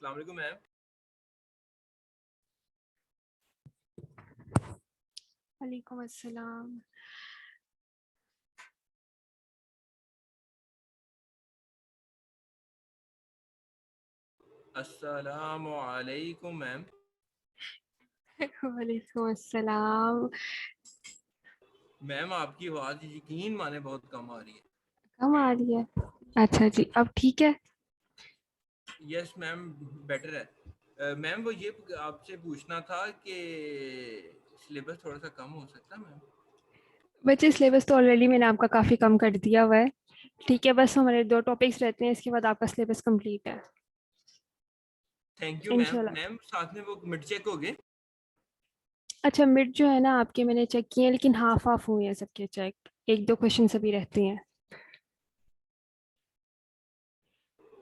अस्सलाम वालेकुम मैम। वालेकुम अस्सलाम। अस्सलामु अलैकुम मैम। वालेकुम अस्सलाम। मैम आपकी आवाज़ यकीन माने बहुत कम आ रही है। कम आ रही है? अच्छा जी, अब ठीक है? यस मैम, बेटर है। मैम वो ये आपसे पूछना था कि सिलेबस थोड़ा सा कम हो सकता है मैम? बच्चे सिलेबस तो ऑलरेडी मैंने आपका काफ़ी कम कर दिया हुआ है। ठीक है, बस हमारे 2 टॉपिक्स रहते हैं, इसके बाद आपका सिलेबस कंप्लीट है थैंक यू मैम। इंशाल्लाह। मैम साथ में वो मिड चेक हो गए? अच्छा, मिड जो है ना आपके मैंने चेक किए हैं, लेकिन हाफ हाफ हुए हैं सबके चेक। 1-2 क्वेश्चन अभी रहते हैं।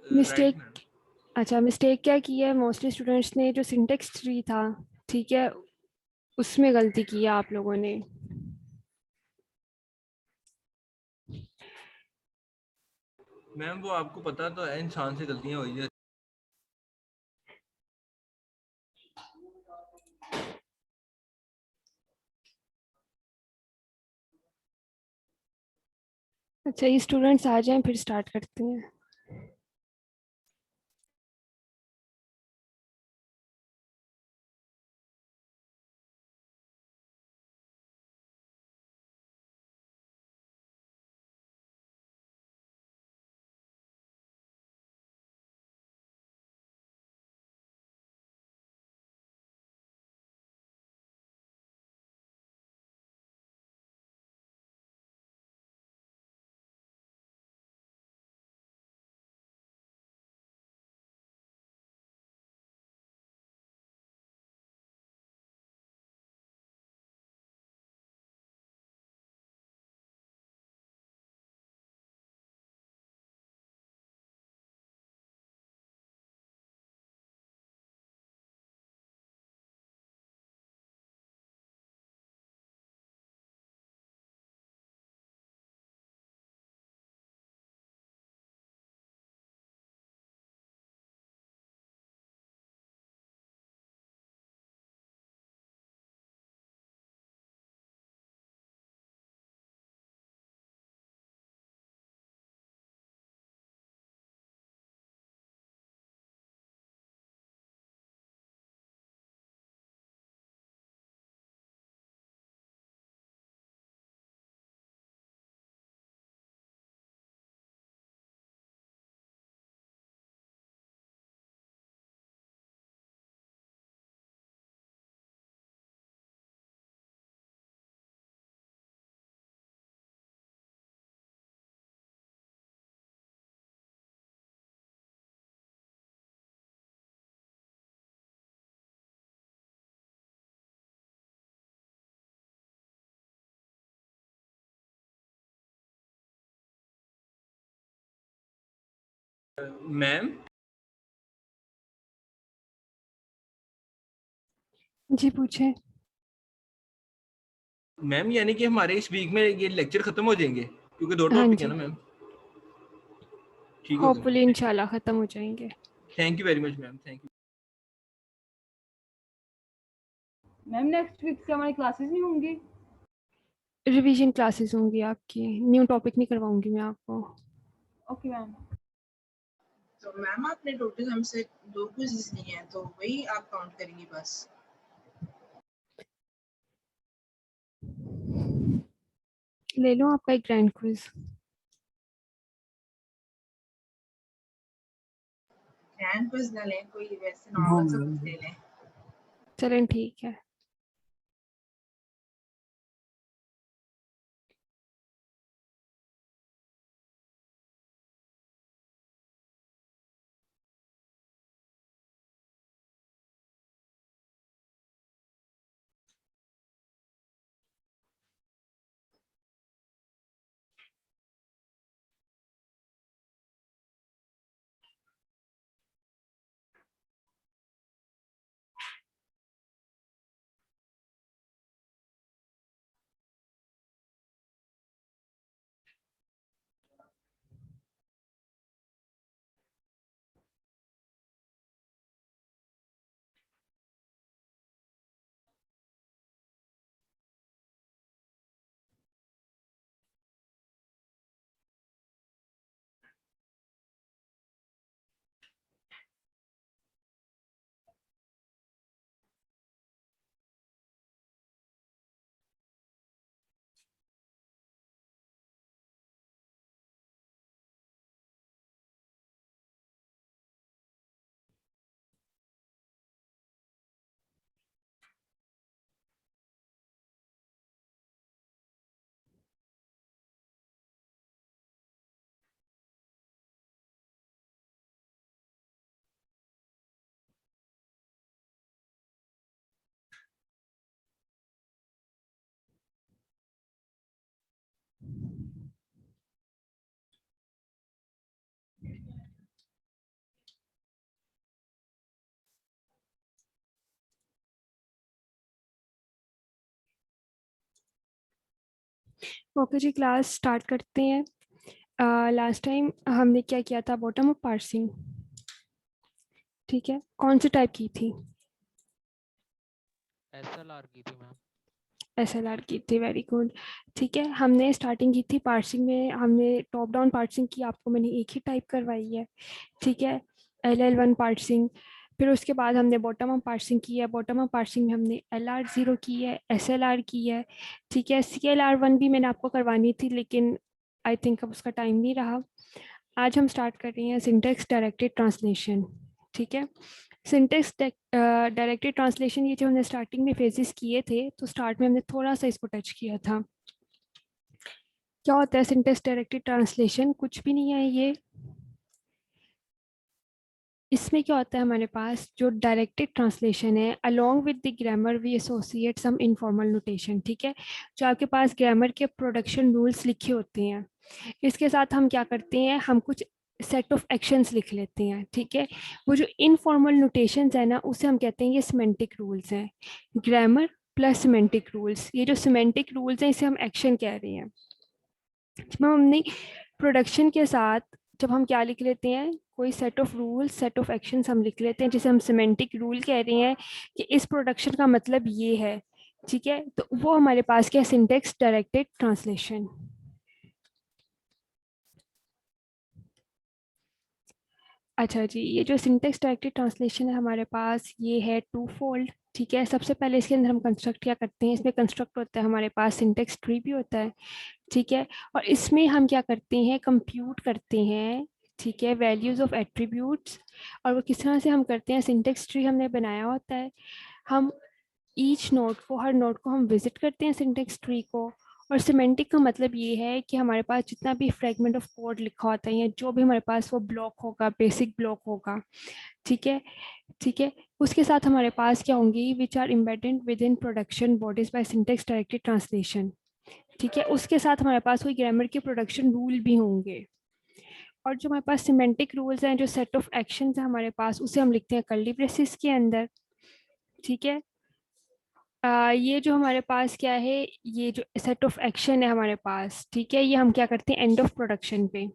Right mistake? मैम। अच्छा, मिस्टेक क्या की है, मोस्टली स्टूडेंट्स ने जो सिंटेक्स ट्री था, ठीक है, उसमें गलती की है आप लोगों ने। मैम वो आपको पता तो है, इंसान से गलतियाँ हो ही जाती। अच्छा, ये स्टूडेंट्स आ जाएं फिर स्टार्ट करते हैं। मैम जी पूछे। मैम यानी कि हमारे इस वीक में ये लेक्चर खत्म हो जाएंगे क्योंकि 2 हाँ टॉपिक है जी, ना मैम? ठीक हो गया होपफुली मैम। इंशाल्लाह ख़त्म हो जाएंगे। Thank you very much ma'am, thank you. Ma'am next week से हमारी क्लासेस नहीं होंगी? रिवीजन क्लासेस होंगी आपकी, न्यू टॉपिक नहीं करवाऊंगी मैं आपको। Okay ma'am. तो मैम आपने टोटल हमसे 2 क्विज़ेस लिए हैं, तो वही आप काउंट करेंगी बस? ले लो आपका एक ग्रैंड क्विज। ग्रैंड क्विज़ ना लें, कोई वैसे नॉर्मल सा कुछ ले लें। चलें ठीक है। ओके जी, क्लास स्टार्ट करते हैं। लास्ट टाइम हमने क्या किया था, बॉटम अप पार्सिंग। ठीक है, कौन सी टाइप की थी? SLR की थी मैम। SLR की थी, वेरी गुड। ठीक है, हमने स्टार्टिंग की थी पार्सिंग में, हमने टॉप डाउन पार्सिंग की, आपको मैंने एक ही टाइप करवाई है। ठीक है, LL1 पार्सिंग। फिर उसके बाद हमने बॉटम अप पार्सिंग की है, बॉटम अप पार्सिंग में हमने LR0 की है, SLR की है। ठीक है, CLR1 भी मैंने आपको करवानी थी, लेकिन आई थिंक अब उसका टाइम नहीं रहा। आज हम स्टार्ट कर रहे हैं सिंटेक्स डायरेक्टेड ट्रांसलेशन। ठीक है, सिंटेक्स डायरेक्टेड ट्रांसलेशन, ये जो हमने स्टार्टिंग में फेजेस किए थे, तो स्टार्ट में हमने थोड़ा सा इसको टच किया था। क्या होता है सिंटेक्स डायरेक्टेड ट्रांसलेशन? कुछ भी नहीं है ये। इसमें क्या होता है, हमारे पास जो डायरेक्टेड ट्रांसलेशन है, along with the grammar we associate some informal notation. ठीक है, जो आपके पास ग्रामर के प्रोडक्शन रूल्स लिखे होते हैं, इसके साथ हम क्या करते हैं, हम कुछ सेट ऑफ एक्शंस लिख लेते हैं। ठीक है, वो जो इनफॉर्मल नोटेशंस है ना, उसे हम कहते हैं ये सिमेंटिक रूल्स हैं। ग्रामर प्लस सिमेंटिक रूल्स, ये जो सिमेंटिक रूल्स हैं इसे हम एक्शन कह रहे हैं। जब हमने प्रोडक्शन के साथ जब हम क्या लिख लेते हैं, कोई set of rules, set of actions हम लिख लेते हैं, जिसे हम सिमेंटिक रूल कह रहे हैं कि इस प्रोडक्शन का मतलब ये है। ठीक है, तो वो हमारे पास क्या है, सिंटेक्स डायरेक्टेड ट्रांसलेशन। अच्छा जी, ये जो सिंटेक्स डायरेक्टेड ट्रांसलेशन है हमारे पास, ये है टू फोल्ड। ठीक है, सबसे पहले इसके अंदर हम कंस्ट्रक्ट क्या करते हैं, इसमें कंस्ट्रक्ट होता है, हमारे पास सिंटेक्स ट्री भी होता है। ठीक है, और इसमें हम क्या करते हैं, कंप्यूट करते हैं। ठीक है, वैल्यूज ऑफ एट्रीब्यूट्स। और वो किस तरह से हम करते हैं, सिंटेक्स ट्री हमने बनाया होता है। हम ईच नोड को, हर नोड को हम विजिट करते हैं सिंटेक्स ट्री को। और सिमेंटिक का मतलब ये है कि हमारे पास जितना भी फ्रेगमेंट ऑफ कोड लिखा होता है, या जो भी हमारे पास वो ब्लॉक होगा, बेसिक ब्लॉक होगा। ठीक है, ठीक है, उसके साथ हमारे पास क्या होंगी, which are embedded within production bodies by syntax directed translation. ठीक है, उसके साथ हमारे पास कोई ग्रामर के प्रोडक्शन रूल भी होंगे। और जो हमारे पास सिमेंटिक रूल्स हैं, जो सेट ऑफ एक्शंस है हमारे पास, उसे हम लिखते हैं कर्ली ब्रेसेस के अंदर। ठीक है, ये जो हमारे पास क्या है, ये जो सेट ऑफ एक्शन है हमारे पास, ठीक है, ये हम क्या करते हैं एंड ऑफ प्रोडक्शन पे।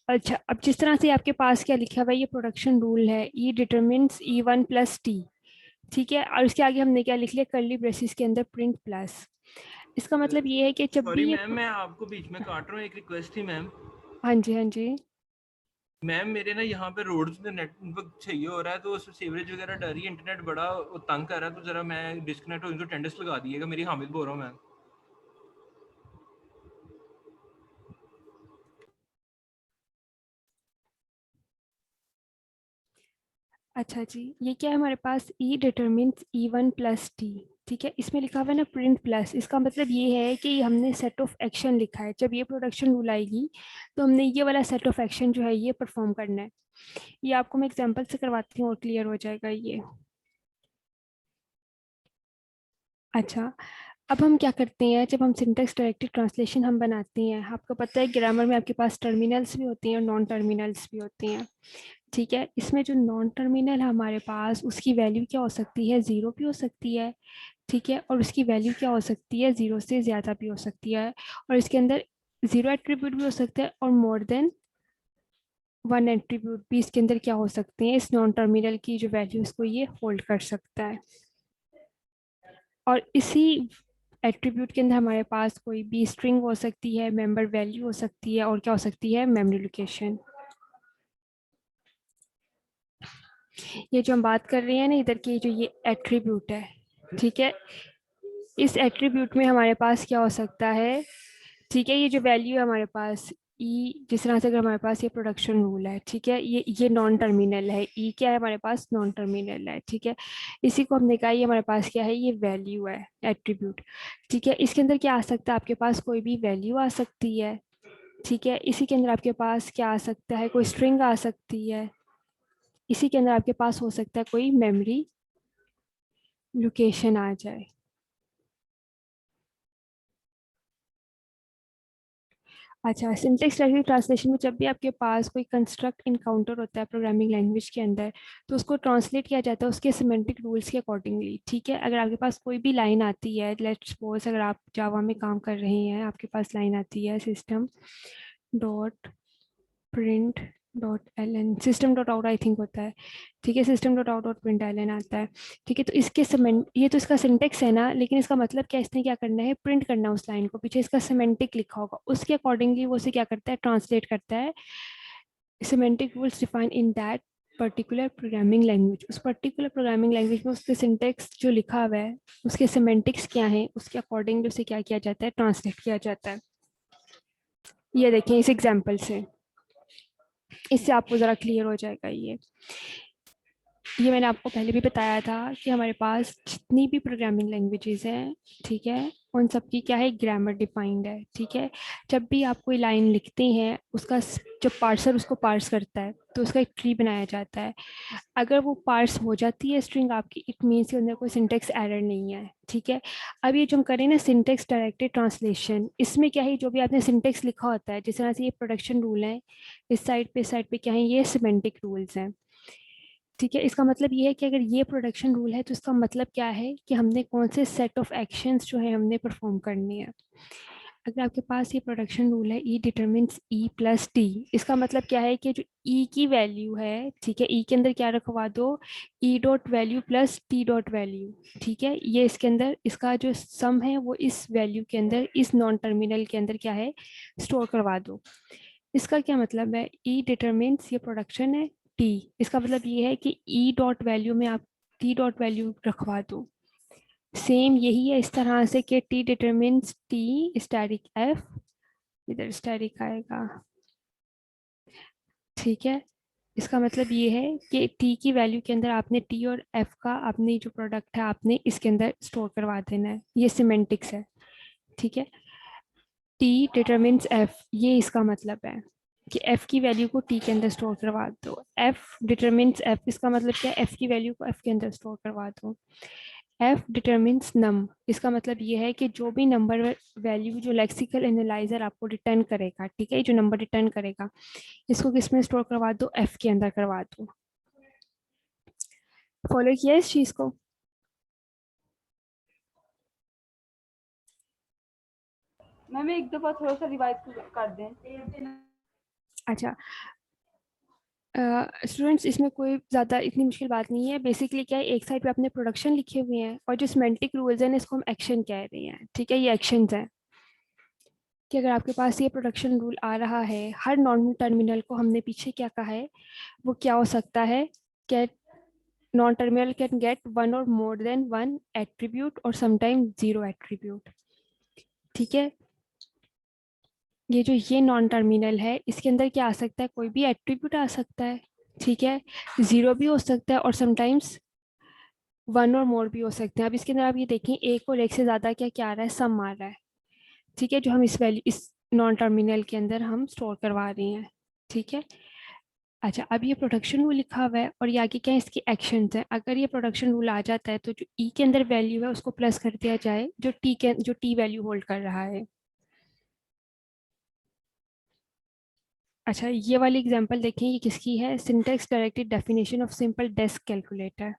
अच्छा, अब जिस तरह से आपके पास क्या लिखा हुआ है, ये प्रोडक्शन रूल है, ई डिटरमिन्स E1 प्लस टी। ठीक है, और उसके आगे हमने क्या लिख लिया, कर्ली ब्रेसेस के अंदर प्रिंट प्लस। इसका मतलब ये है कि जब सॉरी भी ये मैम, मैं आपको बीच में काट रहा हूँ, एक रिक्वेस्ट थी मैम। हाँ जी, हाँ जी। मैम मेरे ना यहाँ पे रोड्स में नेटवर्क चाहिए हो रहा है, तो उसमें सीवरेज वगैरह डर रही है, इंटरनेट बड़ा वो तंग कर रहा है, तो जरा मैं डिस्कनेक्ट हो, इनको टेंडर्स लगा दिएगा। मेरी हामिद बोल रहा हूँ मैम। अच्छा जी, ये क्या है हमारे पास, ई डिटरमिन्स E1 प्लस टी। ठीक है, इसमें लिखा हुआ है ना प्रिंट प्लस, इसका मतलब ये है कि हमने सेट ऑफ एक्शन लिखा है, जब ये प्रोडक्शन रूल आएगी तो हमने ये वाला सेट ऑफ एक्शन जो है ये परफॉर्म करना है। ये आपको मैं एग्जांपल से करवाती हूँ और क्लियर हो जाएगा ये। अच्छा, अब हम क्या करते हैं, जब हम सिंटेक्स डायरेक्टेड ट्रांसलेशन हम बनाते हैं, आपको पता है ग्रामर में आपके पास टर्मिनल्स भी होते हैं और नॉन टर्मिनल्स भी होते हैं। ठीक है, इसमें जो नॉन टर्मिनल है हमारे पास, उसकी वैल्यू क्या हो सकती है, ज़ीरो भी हो सकती है। ठीक है, और उसकी वैल्यू क्या हो सकती है, ज़ीरो से ज़्यादा भी हो सकती है। और इसके अंदर ज़ीरो एट्रीब्यूट भी हो सकता है, और मोर देन वन एट्रीब्यूट भी इसके अंदर क्या हो सकते हैं, इस नॉन टर्मिनल की जो वैल्यू उसको ये होल्ड कर सकता है। और इसी एट्रीब्यूट के अंदर हमारे पास कोई भी स्ट्रिंग हो सकती है, मेंबर वैल्यू हो सकती है, और क्या हो सकती है, मेमोरी लोकेशन। ये जो हम बात कर रहे हैं ना इधर की, जो ये एट्रीब्यूट है, ठीक है, इस एट्रीब्यूट में हमारे पास क्या हो सकता है, ठीक है, ये जो वैल्यू है हमारे पास ई, जिस तरह से अगर हमारे पास ये प्रोडक्शन रूल है, ठीक है, ये नॉन टर्मिनल है, ई क्या है हमारे पास, नॉन टर्मिनल है। ठीक है, इसी को हमने कहा ये हमारे पास क्या है, ये वैल्यू है, एट्रीब्यूट। ठीक है, इसके अंदर क्या आ सकता है, आपके पास कोई भी वैल्यू आ सकती है। ठीक है, इसी के अंदर आपके पास क्या आ सकता है, कोई स्ट्रिंग आ सकती है। इसी के अंदर आपके पास हो सकता है कोई मेमोरी लोकेशन आ जाए। अच्छा, सिंटेक्स डायरेक्टली ट्रांसलेशन में जब भी आपके पास कोई कंस्ट्रक्ट इनकाउंटर होता है प्रोग्रामिंग लैंग्वेज के अंदर, तो उसको ट्रांसलेट किया जाता है उसके सिमेंटिक रूल्स के अकॉर्डिंगली। ठीक है, अगर आपके पास कोई भी लाइन आती है, लेट्स सपोज अगर आप जावा में काम कर रहे हैं, आपके पास लाइन आती है system dot print dot L N, system dot out I think होता है। ठीक है, system dot out dot print L N आता है। ठीक है, तो इसके सिमेंट, ये तो इसका सिंटेक्स है ना, लेकिन इसका मतलब क्या, इसने क्या करना है, प्रिंट करना है उस लाइन को, पीछे इसका सिमेंटिक लिखा होगा, उसके अकॉर्डिंगली वो उसे क्या करता है, ट्रांसलेट करता है। Semantic rules define in that particular programming language, उस पर्टिकुलर प्रोग्रामिंग लैंग्वेज में उसके सिंटेक्स जो लिखा हुआ है, उसके सिमेंटिक्स क्या है, उसके अकॉर्डिंगली उसे क्या किया जाता है, ट्रांसलेट किया जाता है। ये देखें इस एग्जाम्पल से, इससे आपको ज़रा क्लियर हो जाएगा। ये मैंने आपको पहले भी बताया था कि हमारे पास जितनी भी प्रोग्रामिंग लैंग्वेजेस हैं, ठीक है, उन सब की क्या है, ग्रामर डिफाइंड है। ठीक है, जब भी आप कोई लाइन लिखते हैं, उसका जब पार्सर उसको पार्स करता है तो उसका एक ट्री बनाया जाता है। अगर वो पार्स हो जाती है स्ट्रिंग आपकी, इट मीन्स के अंदर कोई सिंटेक्स एरर नहीं है। ठीक है, अब ये जो हम करें ना सिंटेक्स डायरेक्टेड ट्रांसलेशन, इसमें क्या है, जो भी आपने सिंटेक्स लिखा होता है, जिस तरह से ये प्रोडक्शन रूल है, इस साइड पे क्या है, ये सिमेंटिक रूल्स हैं। ठीक है, इसका मतलब ये है कि अगर ये प्रोडक्शन रूल है तो इसका मतलब क्या है कि हमने कौन से सेट ऑफ एक्शंस जो है हमने परफॉर्म करने हैं। अगर आपके पास ये प्रोडक्शन रूल है, ई डिटरमिन्स ई प्लस टी, इसका मतलब क्या है कि जो ई की वैल्यू है, ठीक है, ई के अंदर क्या रखवा दो, ई dot value plus T dot value. ठीक है, ये इसके अंदर इसका जो सम है वो इस वैल्यू के अंदर, इस नॉन टर्मिनल के अंदर क्या है, स्टोर करवा दो। इसका क्या मतलब है, ई डिटरमिन्स ये प्रोडक्शन है टी, इसका मतलब ये है कि ई डॉट वैल्यू में आप टी डॉट वैल्यू रखवा दो। सेम यही है इस तरह से कि T determines T static F, इधर स्टैटिक आएगा। ठीक है, इसका मतलब ये है कि टी की वैल्यू के अंदर आपने टी और एफ का आपने जो प्रोडक्ट है आपने इसके अंदर स्टोर करवा देना है। ये सिमेंटिक्स है। ठीक है, टी डिटरमिन्स एफ, ये इसका मतलब है कि एफ की वैल्यू को टी के अंदर स्टोर करवा दो। एफ डिटरमिन्स एफ, इसका मतलब क्या है, एफ की वैल्यू को एफ के अंदर स्टोर करवा दो। एफ डिटरमिन्स नम, इसका मतलब ये है कि जो भी नंबर वैल्यू जो लेक्सिकल एनालाइजर आपको रिटर्न करेगा, ठीक है, जो नंबर रिटर्न करेगा, इसको किस में स्टोर करवा दो, एफ के अंदर करवा दो। फॉलो किया इस चीज को? मैम एक दफा थोड़ा सा रिवाइज कर दें। अच्छा स्टूडेंट्स, इसमें कोई ज़्यादा इतनी मुश्किल बात नहीं है। बेसिकली क्या है, एक साइड पे अपने प्रोडक्शन लिखे हुए हैं और जो सिमेंटिक रूल्स हैं इसको हम एक्शन कह रहे हैं। ठीक है, ये एक्शंस हैं कि अगर आपके पास ये प्रोडक्शन रूल आ रहा है, हर नॉन टर्मिनल को हमने पीछे क्या कहा है, वो क्या हो सकता है, cat non terminal can get one or more than one attribute or sometime zero attribute. ठीक है, ये नॉन टर्मिनल है, इसके अंदर क्या आ सकता है, कोई भी एट्रीब्यूट आ सकता है। ठीक है, जीरो भी हो सकता है और समटाइम्स वन और मोर भी हो सकते हैं। अब इसके अंदर आप ये देखें, एक और एक से ज़्यादा क्या क्या आ रहा है, सम आ रहा है। ठीक है, जो हम इस वैल्यू इस नॉन टर्मिनल के अंदर हम स्टोर करवा रहे हैं। ठीक है, अच्छा अब ये प्रोडक्शन रूल लिखा हुआ है और ये आगे क्या है, इसकी एक्शंस हैं। अगर ये प्रोडक्शन रूल आ जाता है तो जो ई के अंदर वैल्यू है उसको प्लस कर दिया जाए जो टी वैल्यू होल्ड कर रहा है। अच्छा, ये वाली एग्जांपल देखें, ये किसकी है, syntax directed definition of simple desk calculator.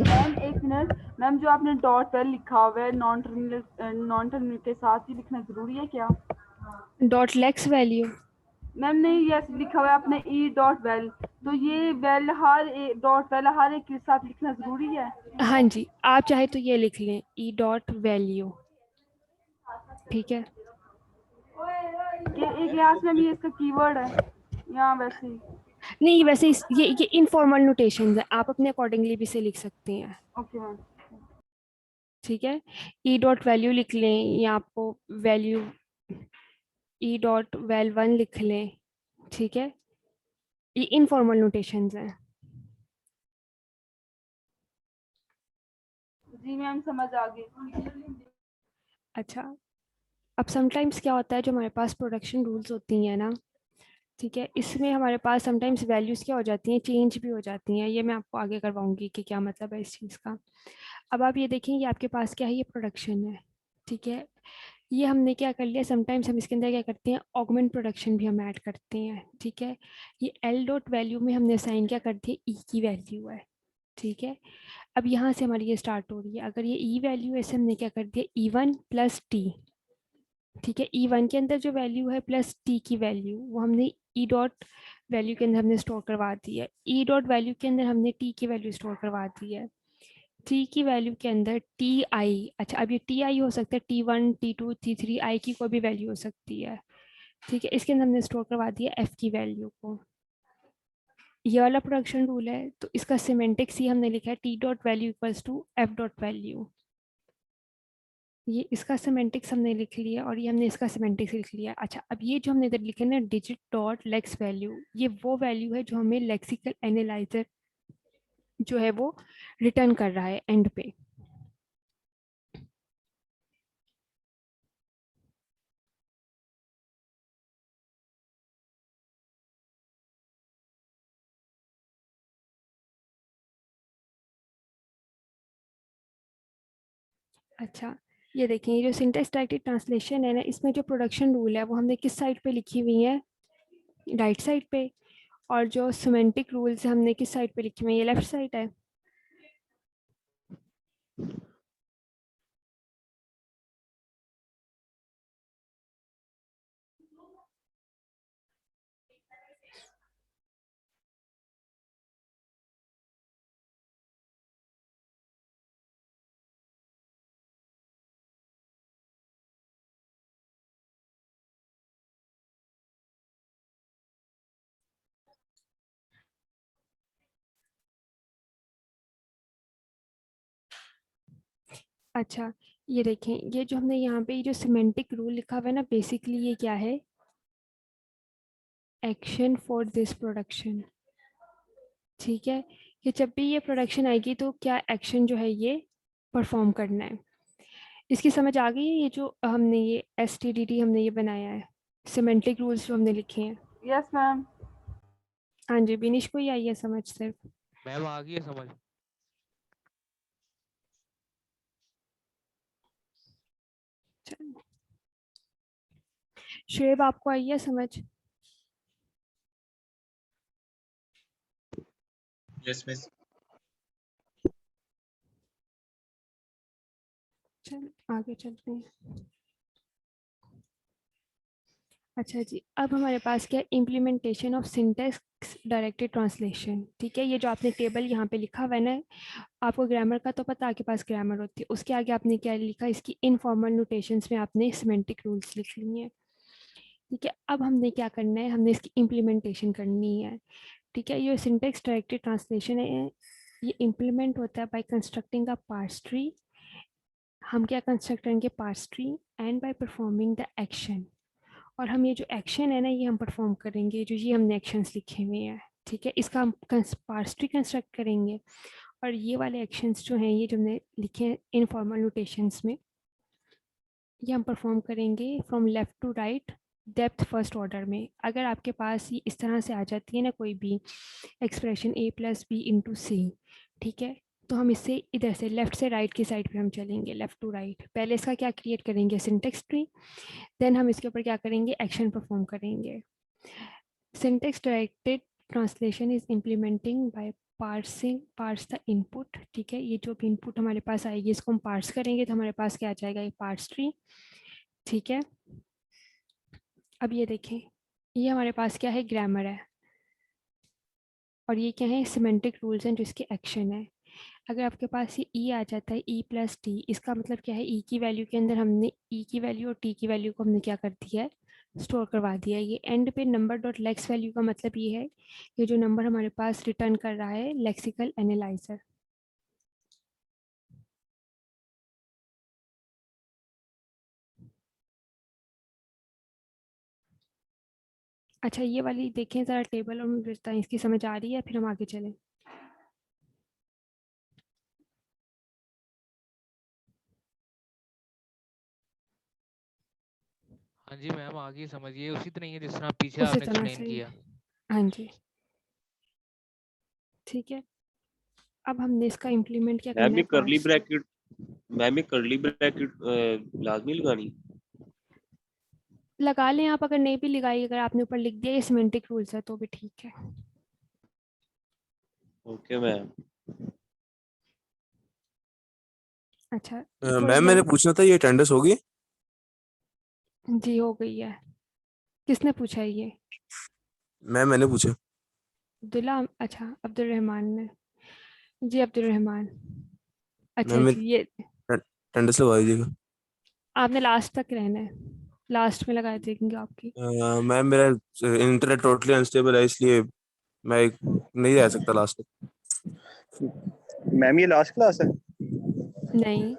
Ma'am एक मिनट, मैम जो आपने डॉट वेल लिखा हुआ है नॉन टर्मिनल के साथ ही लिखना जरूरी है क्या? डॉट लेक्स वैल्यू, मैम नहीं, ये लिखा हुआ है आपने ई डॉट वेल, तो ये वेल डॉट वेल हर एक के साथ लिखना जरूरी है? हाँ जी, आप चाहे तो ये लिख लें ई डॉट वैल्यू। ठीक है, ये एक क्लास में भी इसका कीवर्ड है यहाँ वैसे ही? नहीं वैसे ये इनफॉर्मल नोटेशन है, आप अपने अकॉर्डिंगली भी इसे लिख सकते हैं। Okay ma'am. ठीक है, ई डॉट वैल्यू लिख लें या आपको value E dot val one लिख लें। ठीक है, ये इनफॉर्मल नोटेशंस हैं। जी मैम समझ आ गई। अच्छा, अब समटाइम्स क्या होता है, जो हमारे पास प्रोडक्शन रूल्स होती हैं ना, ठीक है, इसमें हमारे पास समटाइम्स वैल्यूज़ क्या हो जाती हैं, चेंज भी हो जाती हैं। ये मैं आपको आगे करवाऊंगी कि क्या मतलब है इस चीज़ का। अब आप ये देखें, ये आपके पास क्या है, ये प्रोडक्शन है। ठीक है, ये हमने क्या कर लिया, समटाइम्स हम इसके अंदर क्या करते हैं, ऑगमेंट प्रोडक्शन भी हम ऐड करते हैं, ठीक है। ये एल डॉट वैल्यू में हमने साइन क्या कर दिया, ई की वैल्यू है, ठीक है। अब यहाँ से हमारी ये स्टार्ट हो रही है, अगर ये ई वैल्यू है, ऐसे हमने क्या कर दिया, ई वन प्लस टी, ठीक है। ई वन के अंदर जो वैल्यू है प्लस टी की वैल्यू, वो हमने ई डॉट वैल्यू के अंदर हमने स्टोर करवा दी है। ई डॉट वैल्यू के अंदर हमने टी की वैल्यू स्टोर करवा दी है। टी की वैल्यू के अंदर टी आई, अच्छा अब ये टी आई हो सकता है, T one, T two, T three, I की कोई भी वैल्यू हो सकती है, ठीक है। इसके अंदर हमने स्टोर करवा दिया एफ की वैल्यू को। ये वाला प्रोडक्शन रूल है, तो इसका सिमेंटिक्स ही हमने लिखा है, T dot value equals to F dot value. ये इसका सिमेंटिक्स हमने लिख लिया और ये हमने इसका सिमेंटिक्स लिख लिया। अच्छा अब ये जो हमने इधर लिखे ना, डिजिट डॉट लेक्स वैल्यू, ये वो वैल्यू है जो हमें लेक्सिकल एनालाइजर जो है वो रिटर्न कर रहा है एंड पे। अच्छा ये देखें, ये जो सिंटेक्स डायरेक्टेड ट्रांसलेशन है ना, इसमें जो प्रोडक्शन रूल है वो हमने किस साइड पे लिखी हुई है, राइट साइड पे, और जो सिमेंटिक रूल्स हमने किस साइड पे लिखे हुए हैं, ये लेफ्ट साइड है। अच्छा ये देखें, ये जो हमने यहाँ पे ये जो सिमेंटिक रूल लिखा हुआ है ना, बेसिकली ये क्या है, एक्शन फॉर दिस प्रोडक्शन, ठीक है। कि जब भी ये प्रोडक्शन आएगी तो क्या एक्शन जो है ये परफॉर्म करना है। इसकी समझ आ गई है, ये जो हमने ये STDD हमने ये बनाया है, सिमेंटिक रूल्स जो हमने लिखे हैं। Yes ma'am. हाँ जी, बिनिश को ही आई है समझ सिर्फ। मैम आ गई है समझ। शुएब आपको आई है समझ? Yes miss. चल आगे चलते हैं। अच्छा जी, अब हमारे पास क्या है, implementation of syntax directed translation, ठीक है। ये जो आपने टेबल यहाँ पे लिखा हुआ है ना, आपको ग्रामर का तो पता है, आपके पास ग्रामर होती है, उसके आगे आपने क्या लिखा, इसकी इनफॉर्मल नोटेशंस में आपने सिमेंटिक रूल्स लिख लिए हैं, ठीक है। अब हमने क्या करना है, हमने इसकी इम्प्लीमेंटेशन करनी है, ठीक है। ये सिंटेक्स डायरेक्टेड ट्रांसलेशन है, ये इम्प्लीमेंट होता है by constructing a parse tree. हम क्या कंस्ट्रक्ट करेंगे, parse tree, and by performing the action. और हम ये जो एक्शन है ना, ये हम परफॉर्म करेंगे, जो ये हमने एक्शंस लिखे हुए हैं, ठीक है। इसका हम पार्स ट्री कंस्ट्रक्ट करेंगे, और ये वाले एक्शंस जो हैं, ये जो हमने लिखे हैं इनफॉर्मल नोटेशंस में, ये हम परफॉर्म करेंगे from left to right, depth first order में। अगर आपके पास ये इस तरह से आ जाती है ना कोई भी expression a plus B into C, ठीक है, तो हम इससे इधर से लेफ्ट से राइट की साइड पे हम चलेंगे, लेफ्ट टू राइट। पहले इसका क्या क्रिएट करेंगे, सिंटेक्स ट्री, देन हम इसके ऊपर क्या करेंगे, एक्शन परफॉर्म करेंगे। Syntax directed translation is implementing by parse the input, ठीक है। ये जो भी इनपुट हमारे पास आएगी, इसको हम पार्स करेंगे, तो हमारे पास क्या आ जाएगा, ये पार्स ट्री, ठीक है। अब ये देखें, ये हमारे पास क्या है, ग्रामर है, और ये क्या है, सिमेंटिक रूल्स हैं जो इसके एक्शन है। अगर आपके पास ये ई आ जाता है, ई प्लस टी, इसका मतलब क्या है, ई की वैल्यू के अंदर हमने ई की वैल्यू और टी की वैल्यू को हमने क्या कर दिया है, स्टोर करवा दिया है। ये एंड पे नंबर डॉट लेक्स वैल्यू का मतलब ये है, ये जो नंबर हमारे पास रिटर्न कर रहा है लेक्सिकल एनालाइजर। अच्छा ये वाली देखें ज़रा टेबल, और मुझे बताएं इसकी समझ आ रही है, फिर हम आगे चलें। हाँ जी मैम आ गई समझिए, उसी तरह ही है जिस तरह पीछे उसी आपने तरह एक्सप्लेन से, किया। हाँ जी, ठीक है। अब हमने इसका इम्प्लीमेंट क्या करना मैम है, ये करली पार्स। ब्रैकेट, मैम ये करली ब्रैकेट लाजमी लगानी? लगा लें आप, अगर नहीं भी लगाई, अगर आपने ऊपर लिख दिया ये सिमेंटिक रूल्स है तो भी ठीक है। Okay ma'am. अच्छा फॉर मैम मैंने पूछना था ये अटेंडेंस होगी? जी हो गई है। किसने पूछा है ये? मैम मैंने पूछा। अब्दुल्ला, अच्छा अब्दुल रहमान ने। जी अब्दुल रहमान। अच्छा मैम जी ये अटेंडेंस लगवा दीजिएगा। आपने लास्ट तक रहना है, लास्ट में लगा देंगे आपकी। मैम मेरा इंटरनेट टोटली अनस्टेबल है, इसलिए मैं नहीं रह सकता लास्ट तक। मैम ये लास्ट क्लास है? नहीं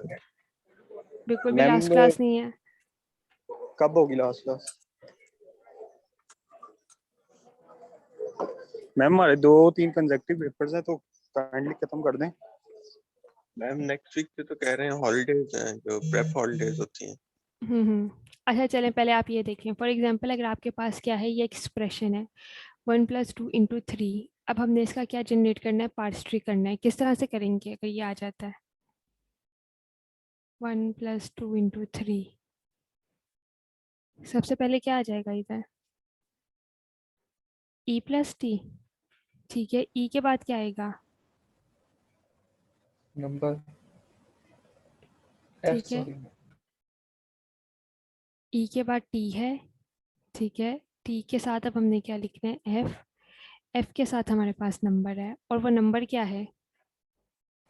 बिल्कुल भी मैम लास्ट क्लास नहीं है। कब होगी लास्ट क्लास? मैम हमारे 2-3 कंसेक्टिव पेपर्स हैं तो काइंडली खत्म कर दें। मैम नेक्स्ट वीक पे तो कह रहे हैं हॉलीडेज हैं, जो प्रेप हॉलीडेज होती हैं। अच्छा चलें पहले आप ये देखें। फॉर एग्जांपल अगर आपके पास क्या है, ये एक्सप्रेशन है 1+2 × 3। अब हमने इसका क्या जनरेट करना है, पार्ट्स ट्री करना है। किस तरह से करेंगे अगर ये आ जाता है 1+2 × 3? सबसे पहले क्या आ जाएगा इधर, e+t। ठीक है, e के बाद क्या आएगा, नंबर ठीक है, e के बाद t है। ठीक है, t के साथ अब हमने क्या लिखना है, f के साथ हमारे पास नंबर है, और वो नंबर क्या है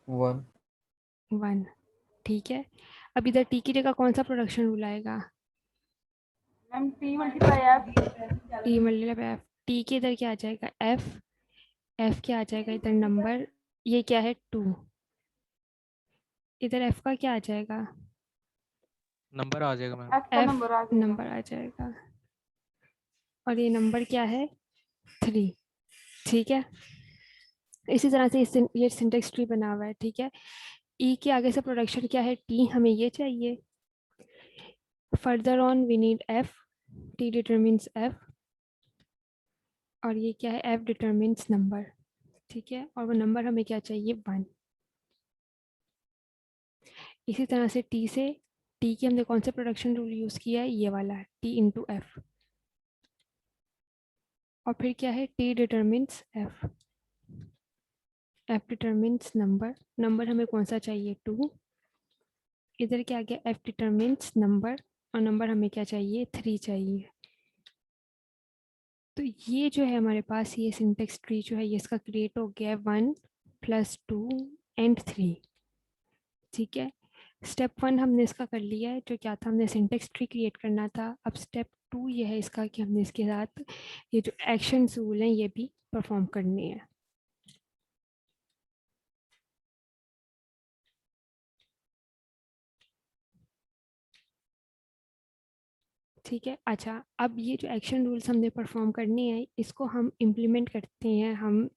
1। ठीक है, अब इधर t की जगह कौन सा प्रोडक्शन रूल आएगा, ma'am T multiply F। t multiply f। t के इधर क्या आ जाएगा f क्या आ जाएगा इधर नंबर, ये क्या है 2। इधर f का क्या आ जाएगा, नंबर आ जाएगा मैम। F का f नंबर आ जाएगा। नंबर आ जाएगा, और ये नंबर क्या है 3। ठीक है, इसी तरह से ये सिंटेक्स ट्री बना हुआ है। ठीक है, ई के आगे से प्रोडक्शन क्या है टी, हमें ये चाहिए। Further on we need F, T determines F, और ये क्या है एफ डिटरमिन्स नंबर। ठीक है, और वो नंबर हमें क्या चाहिए 1। इसी तरह से टी की हमने कौन से प्रोडक्शन रूल यूज़ किया है, ये वाला टी × एफ, और फिर क्या है T determines F, F determines number हमें कौन सा चाहिए 2। इधर क्या आ गया एफ डिटरमिन्स नंबर, और नंबर हमें क्या चाहिए 3 चाहिए। तो ये जो है हमारे पास ये सिंटेक्स ट्री जो है ये इसका क्रिएट हो गया है 1+2 and 3। ठीक है, स्टेप 1 हमने इसका कर लिया है, जो क्या था, हमने सिंटेक्स ट्री क्रिएट करना था। अब स्टेप 2 ये है इसका कि हमने इसके साथ ये जो एक्शन रूल हैं ये भी परफॉर्म करने हैं। ठीक है, अच्छा अब ये जो एक्शन रूल्स हमने परफॉर्म करने हैं इसको हम इम्प्लीमेंट करते हैं हम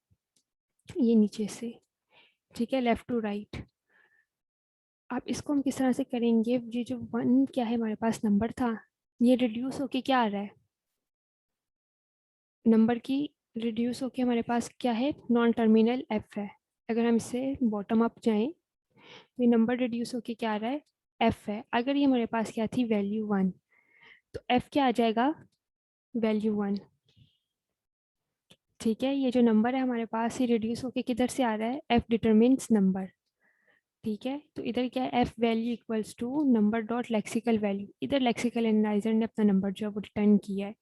ये नीचे से। ठीक है, लेफ़्ट टू राइट। अब इसको हम किस तरह से करेंगे, ये जो 1 क्या है हमारे पास नंबर था, ये रिड्यूस होके क्या आ रहा है, नंबर की रिड्यूस होके हमारे पास क्या है नॉन टर्मिनल एफ है। अगर हम इससे बॉटम अप जाएं तो ये नंबर रिड्यूस होके क्या आ रहा है एफ है। अगर ये हमारे पास क्या थी वैल्यू 1, तो एफ क्या आ जाएगा वैल्यू 1। ठीक है, ये जो नंबर है हमारे पास ये रिड्यूस होके किधर से आ रहा है, एफ डिटरमिन्स नंबर। ठीक है, तो इधर क्या है F value equals to number dot lexical value. इधर लेक्सिकल एनालाइजर ने अपना नंबर जो है वो रिटर्न किया है।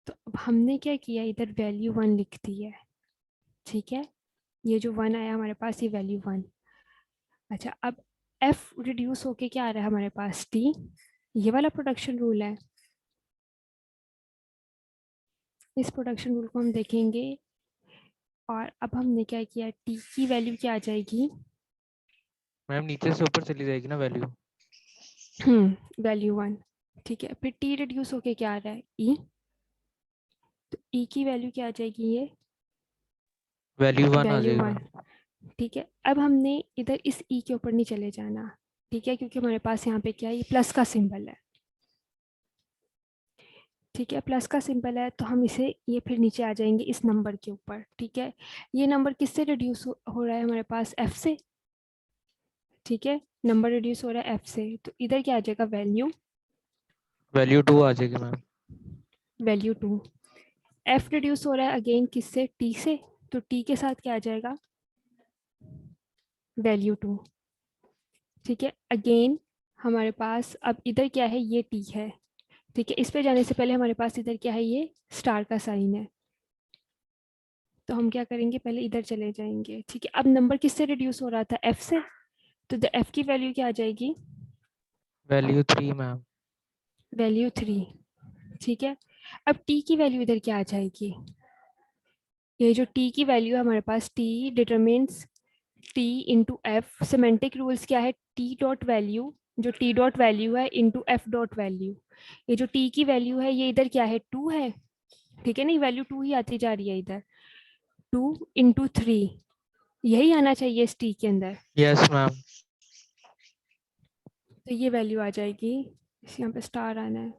तो अब हमने क्या किया, इधर वैल्यू 1 लिख दी है। ठीक है, ये जो 1 आया हमारे पास ये वैल्यू 1। अच्छा अब एफ रिड्यूस होके क्या आ रहा है हमारे पास टी, ये वाला प्रोडक्शन रूल है। इस प्रोडक्शन रूल को हम देखेंगे, और अब हमने क्या किया, टी की वैल्यू क्या आ जाएगी मैम नीचे से ऊपर चली जाएगी ना वैल्यू। वैल्यू 1। ठीक है, फिर टी रिड्यूस होके क्या आ रहा है ई, तो ई की वैल्यू क्या आ जाएगी ये वैल्यू 1 आ वैल्यू जाएगी 1। मैम। ठीक है, अब हमने इधर इस ई के ऊपर नहीं चले जाना। ठीक है, क्योंकि हमारे पास यहाँ पे क्या है ये प्लस का सिंबल है। ठीक है, प्लस का सिंबल है तो हम इसे ये फिर नीचे आ जाएंगे इस नंबर के ऊपर। ठीक है, ये नंबर किससे रिड्यूस हो रहा है हमारे पास एफ से। ठीक है, नंबर रिड्यूस हो रहा है एफ से, तो इधर क्या आ जाएगा वैल्यू 2 आ जाएगी मैम। वैल्यू 2। एफ रिड्यूस हो रहा है अगेन किससे, टी से, तो टी के साथ क्या आ जाएगा, वैल्यू 2। ठीक है, अगेन हमारे पास अब इधर क्या है, ये टी है। ठीक है, इस पे जाने से पहले हमारे पास इधर क्या है, ये स्टार का साइन है, तो हम क्या करेंगे, पहले इधर चले जाएंगे। ठीक है, अब नंबर किससे रिड्यूस हो रहा था, एफ से, तो द एफ की वैल्यू क्या आ जाएगी, वैल्यू 3 मैम। वैल्यू 3। ठीक है, अब टी की वैल्यू इधर क्या आ जाएगी, ये जो टी की वैल्यू है हमारे पास, T determines T into F. Semantic rules क्या है, टी डॉट वैल्यू, जो टी डॉट वैल्यू है इंटू एफ डॉट वैल्यू। ये जो टी की वैल्यू है ये इधर क्या है, 2 है। ठीक है, नहीं वैल्यू 2 ही आती जा रही है इधर, 2 इंटू 3, यही आना चाहिए इस टी के अंदर, यस मैम। तो ये वैल्यू आ जाएगी, इस यहाँ पे स्टार आना है।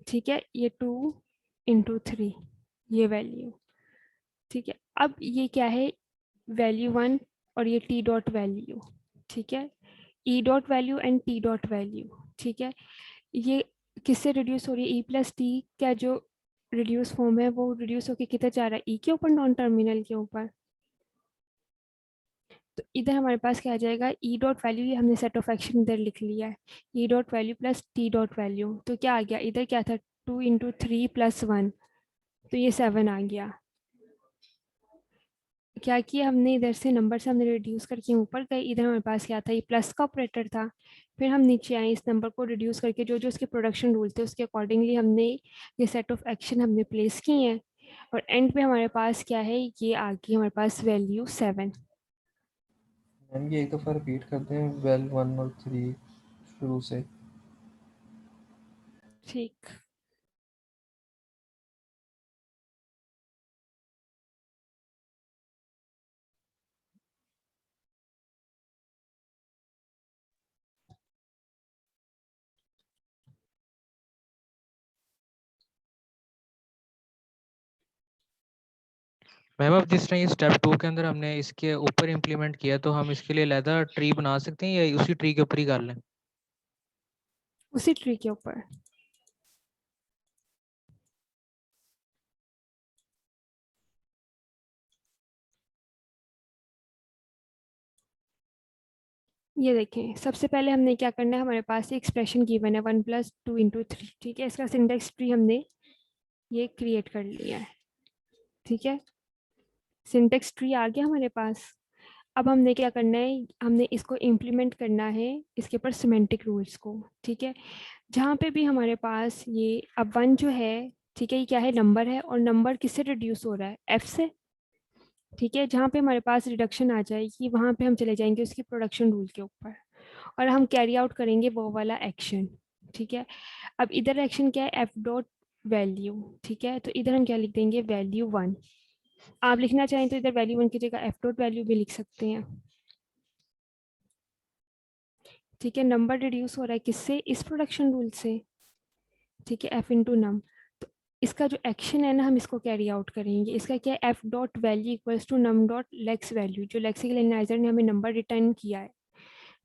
ठीक है, ये 2 इंटू 3, ये वैल्यू। ठीक है, अब ये क्या है, वैल्यू 1 और ये टी डॉट वैल्यू। ठीक है, E dot value and T dot value. ठीक है, ये किससे रिड्यूस हो रही है, ई प्लस टी का जो रिड्यूस फॉर्म है वो रिड्यूस होके किधर जा रहा है, ई के ऊपर, नॉन टर्मिनल के ऊपर। तो इधर हमारे पास क्या आ जाएगा, ई डॉट वैल्यू, ये हमने सेट ऑफ एक्शन इधर लिख लिया है, E dot value plus T dot value, तो क्या आ गया, इधर क्या था, 2 इंटू 3 प्लस 1, तो ये 7 आ गया। क्या किया हमने, इधर से नंबर से हमने रिड्यूस करके ऊपर गए, इधर हमारे पास क्या था, ये प्लस का ऑपरेटर था, फिर हम नीचे आए, इस नंबर को रिड्यूस करके जो जो उसके प्रोडक्शन रूल थे उसके अकॉर्डिंगली हमने ये सेट ऑफ एक्शन हमने प्लेस किए हैं, और एंड पे हमारे पास क्या है, ये आ गई हमारे पास वैल्यू 7। मैम ये एक दफ़ा रिपीट करते हैं, वेल 1 और 3 शुरू से। ठीक, मैम अब जिस तरह ये स्टेप 2 के अंदर हमने इसके ऊपर इम्प्लीमेंट किया, तो हम इसके लिए अलहदा ट्री बना सकते हैं या उसी ट्री के ऊपर ही कर लें? उसी ट्री के ऊपर। ये देखें, सबसे पहले हमने क्या करना है, हमारे पास एक्सप्रेशन गिवन है 1 प्लस 2 इंटू 3। ठीक है, इसका सिंटेक्स ट्री हमने ये क्रिएट कर लिया है। ठीक है, सिंटेक्स ट्री आ गया हमारे पास। अब हमने क्या करना है, हमने इसको इम्प्लीमेंट करना है इसके ऊपर सिमेंटिक रूल्स को। ठीक है, जहाँ पे भी हमारे पास ये अब 1 जो है, ठीक है, ये क्या है, नंबर है, और नंबर किससे रिड्यूस हो रहा है, एफ से। ठीक है, जहाँ पे हमारे पास रिडक्शन आ जाएगी वहाँ पे हम चले जाएंगे उसकी प्रोडक्शन रूल के ऊपर, और हम कैरी आउट करेंगे वो वाला एक्शन। ठीक है, अब इधर एक्शन क्या है, एफ डॉट वैल्यू। ठीक है, तो इधर हम क्या लिख देंगे, वैल्यू 1। आप लिखना चाहें तो इधर वैल्यू 1 की जगह एफ डॉट वैल्यू भी लिख सकते हैं। ठीक है, नंबर रिड्यूस हो रहा है किससे, इस प्रोडक्शन रूल से। ठीक है, एफ इंटू नम, तो इसका जो एक्शन है ना हम इसको कैरी आउट करेंगे। इसका क्या है, F dot value equals to num dot lex value, जो लेक्सिकल एनालाइजर ने हमें नंबर रिटर्न किया है।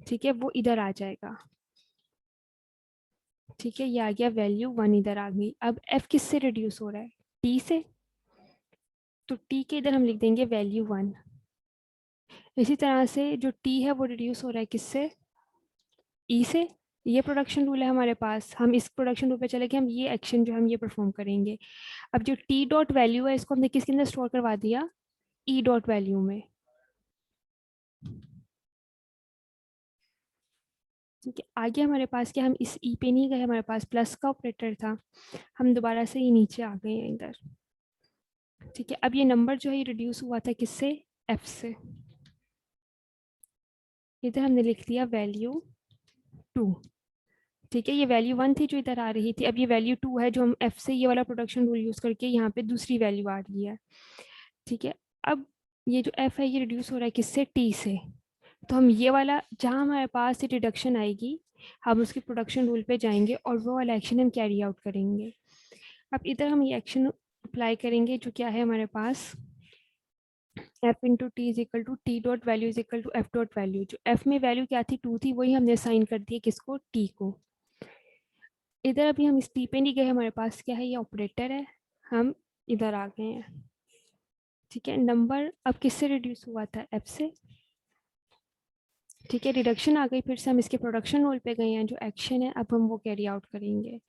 ठीक है, वो इधर आ जाएगा। ठीक है, ये आ गया, वैल्यू 1 इधर आ गई। अब एफ किससे रिड्यूस हो रहा है, टी से, तो टी के इधर हम लिख देंगे वैल्यू 1। इसी तरह से जो टी है वो रिड्यूस हो रहा है किससे, ई से। ये प्रोडक्शन रूल है हमारे पास, हम इस प्रोडक्शन रूल पे चले गए, हम ये एक्शन जो हम ये परफॉर्म करेंगे। अब जो टी डॉट वैल्यू है इसको हमने किसके अंदर स्टोर करवा दिया, ई डॉट वैल्यू में। ठीक है, आगे हमारे पास क्या, हम इस ई पे नहीं गए, हमारे पास प्लस का ऑपरेटर था, हम दोबारा से ही नीचे आ गए हैं इधर। ठीक है, अब ये नंबर जो है ये रिड्यूस हुआ था किससे, एफ से। इधर हमने लिख दिया वैल्यू 2। ठीक है, ये वैल्यू 1 थी जो इधर आ रही थी, अब ये वैल्यू 2 है जो हम एफ से ये वाला प्रोडक्शन रूल यूज करके यहाँ पे दूसरी वैल्यू आ रही है। ठीक है, अब ये जो एफ है ये रिड्यूस हो रहा है किससे, टी से, तो हम ये वाला जहाँ हमारे पास ये रिडक्शन आएगी हम उसके प्रोडक्शन रूल पे जाएंगे और वो वाला एक्शन हम कैरी आउट करेंगे। अब इधर हम ये एक्शन अप्लाई करेंगे जो क्या है हमारे पास, f into T is equal to T dot value is equal to F dot value. जो f में वैल्यू क्या थी 2 थी, वही हमने असाइन कर दी है किसको, t को। इधर अभी हम इस t पे नहीं गए, हमारे पास क्या है, ये ऑपरेटर है, हम इधर आ गए हैं। ठीक है, नंबर अब किससे रिड्यूस हुआ था, f से। ठीक है, रिडक्शन आ गई, फिर से हम इसके प्रोडक्शन रोल पे गए हैं, जो एक्शन है अब हम वो कैरी आउट करेंगे।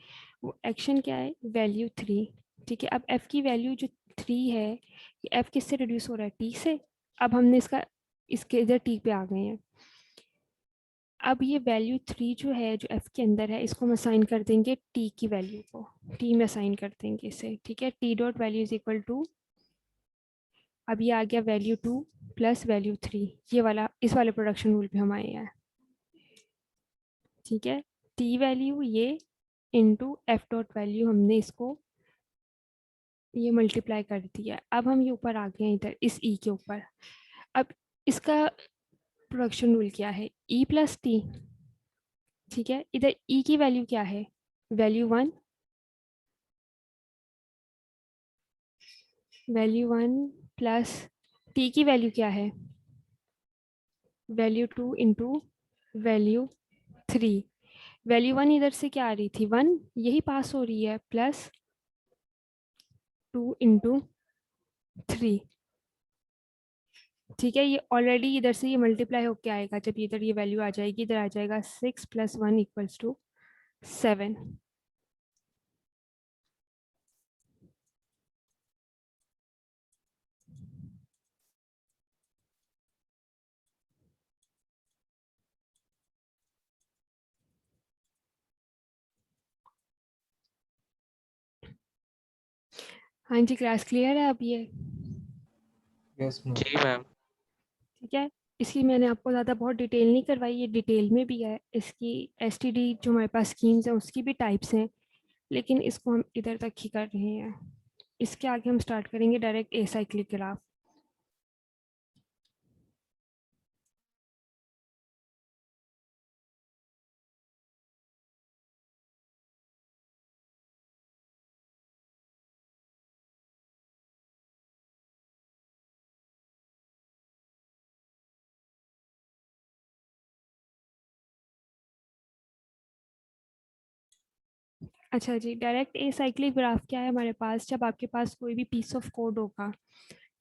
वो एक्शन क्या है, वैल्यू 3। ठीक है, अब f की वैल्यू जो 3 है, ये f किससे रिड्यूस हो रहा है, t से। अब हमने इसके इधर t पे आ गए हैं। अब ये वैल्यू 3 जो है, जो f के अंदर है, इसको हम असाइन कर देंगे t की वैल्यू को, t में असाइन कर देंगे इसे। ठीक है, t dot value is equal to, अब ये आ गया वैल्यू 2 प्लस वैल्यू 3, ये वाला, इस वाले प्रोडक्शन रूल पे हम आए हैं। ठीक है, t वैल्यू ये इंटू एफ डॉट वैल्यू, हमने इसको ये मल्टीप्लाई कर दिया। अब हम ये ऊपर आ गए हैं इधर इस e के ऊपर। अब इसका प्रोडक्शन रूल क्या है, e प्लस टी। ठीक है, इधर e की वैल्यू क्या है, वैल्यू 1, वैल्यू 1 प्लस t की वैल्यू क्या है, वैल्यू 2 इंटू वैल्यू 3। वैल्यू 1 इधर से क्या आ रही थी, 1, यही पास हो रही है, प्लस 2 इंटू 3। ठीक है, ये ऑलरेडी इधर से ये मल्टीप्लाई होके आएगा, जब इधर ये वैल्यू आ जाएगी, इधर आ जाएगा 6 प्लस 1 इक्वल्स टू 7। हाँ जी, क्लास क्लियर है अब ये। Yes ma'am. जी मैम। ठीक है, इसकी मैंने आपको ज़्यादा बहुत डिटेल नहीं करवाई, ये डिटेल में भी है। इसकी एसटीडी जो हमारे पास स्कीम्स हैं उसकी भी टाइप्स हैं, लेकिन इसको हम इधर तक ही कर रहे हैं। इसके आगे हम स्टार्ट करेंगे डायरेक्ट एसाइक्लिक ग्राफ। अच्छा जी, डायरेक्ट एसाइक्लिक ग्राफ क्या है हमारे पास, जब आपके पास कोई भी पीस ऑफ कोड होगा,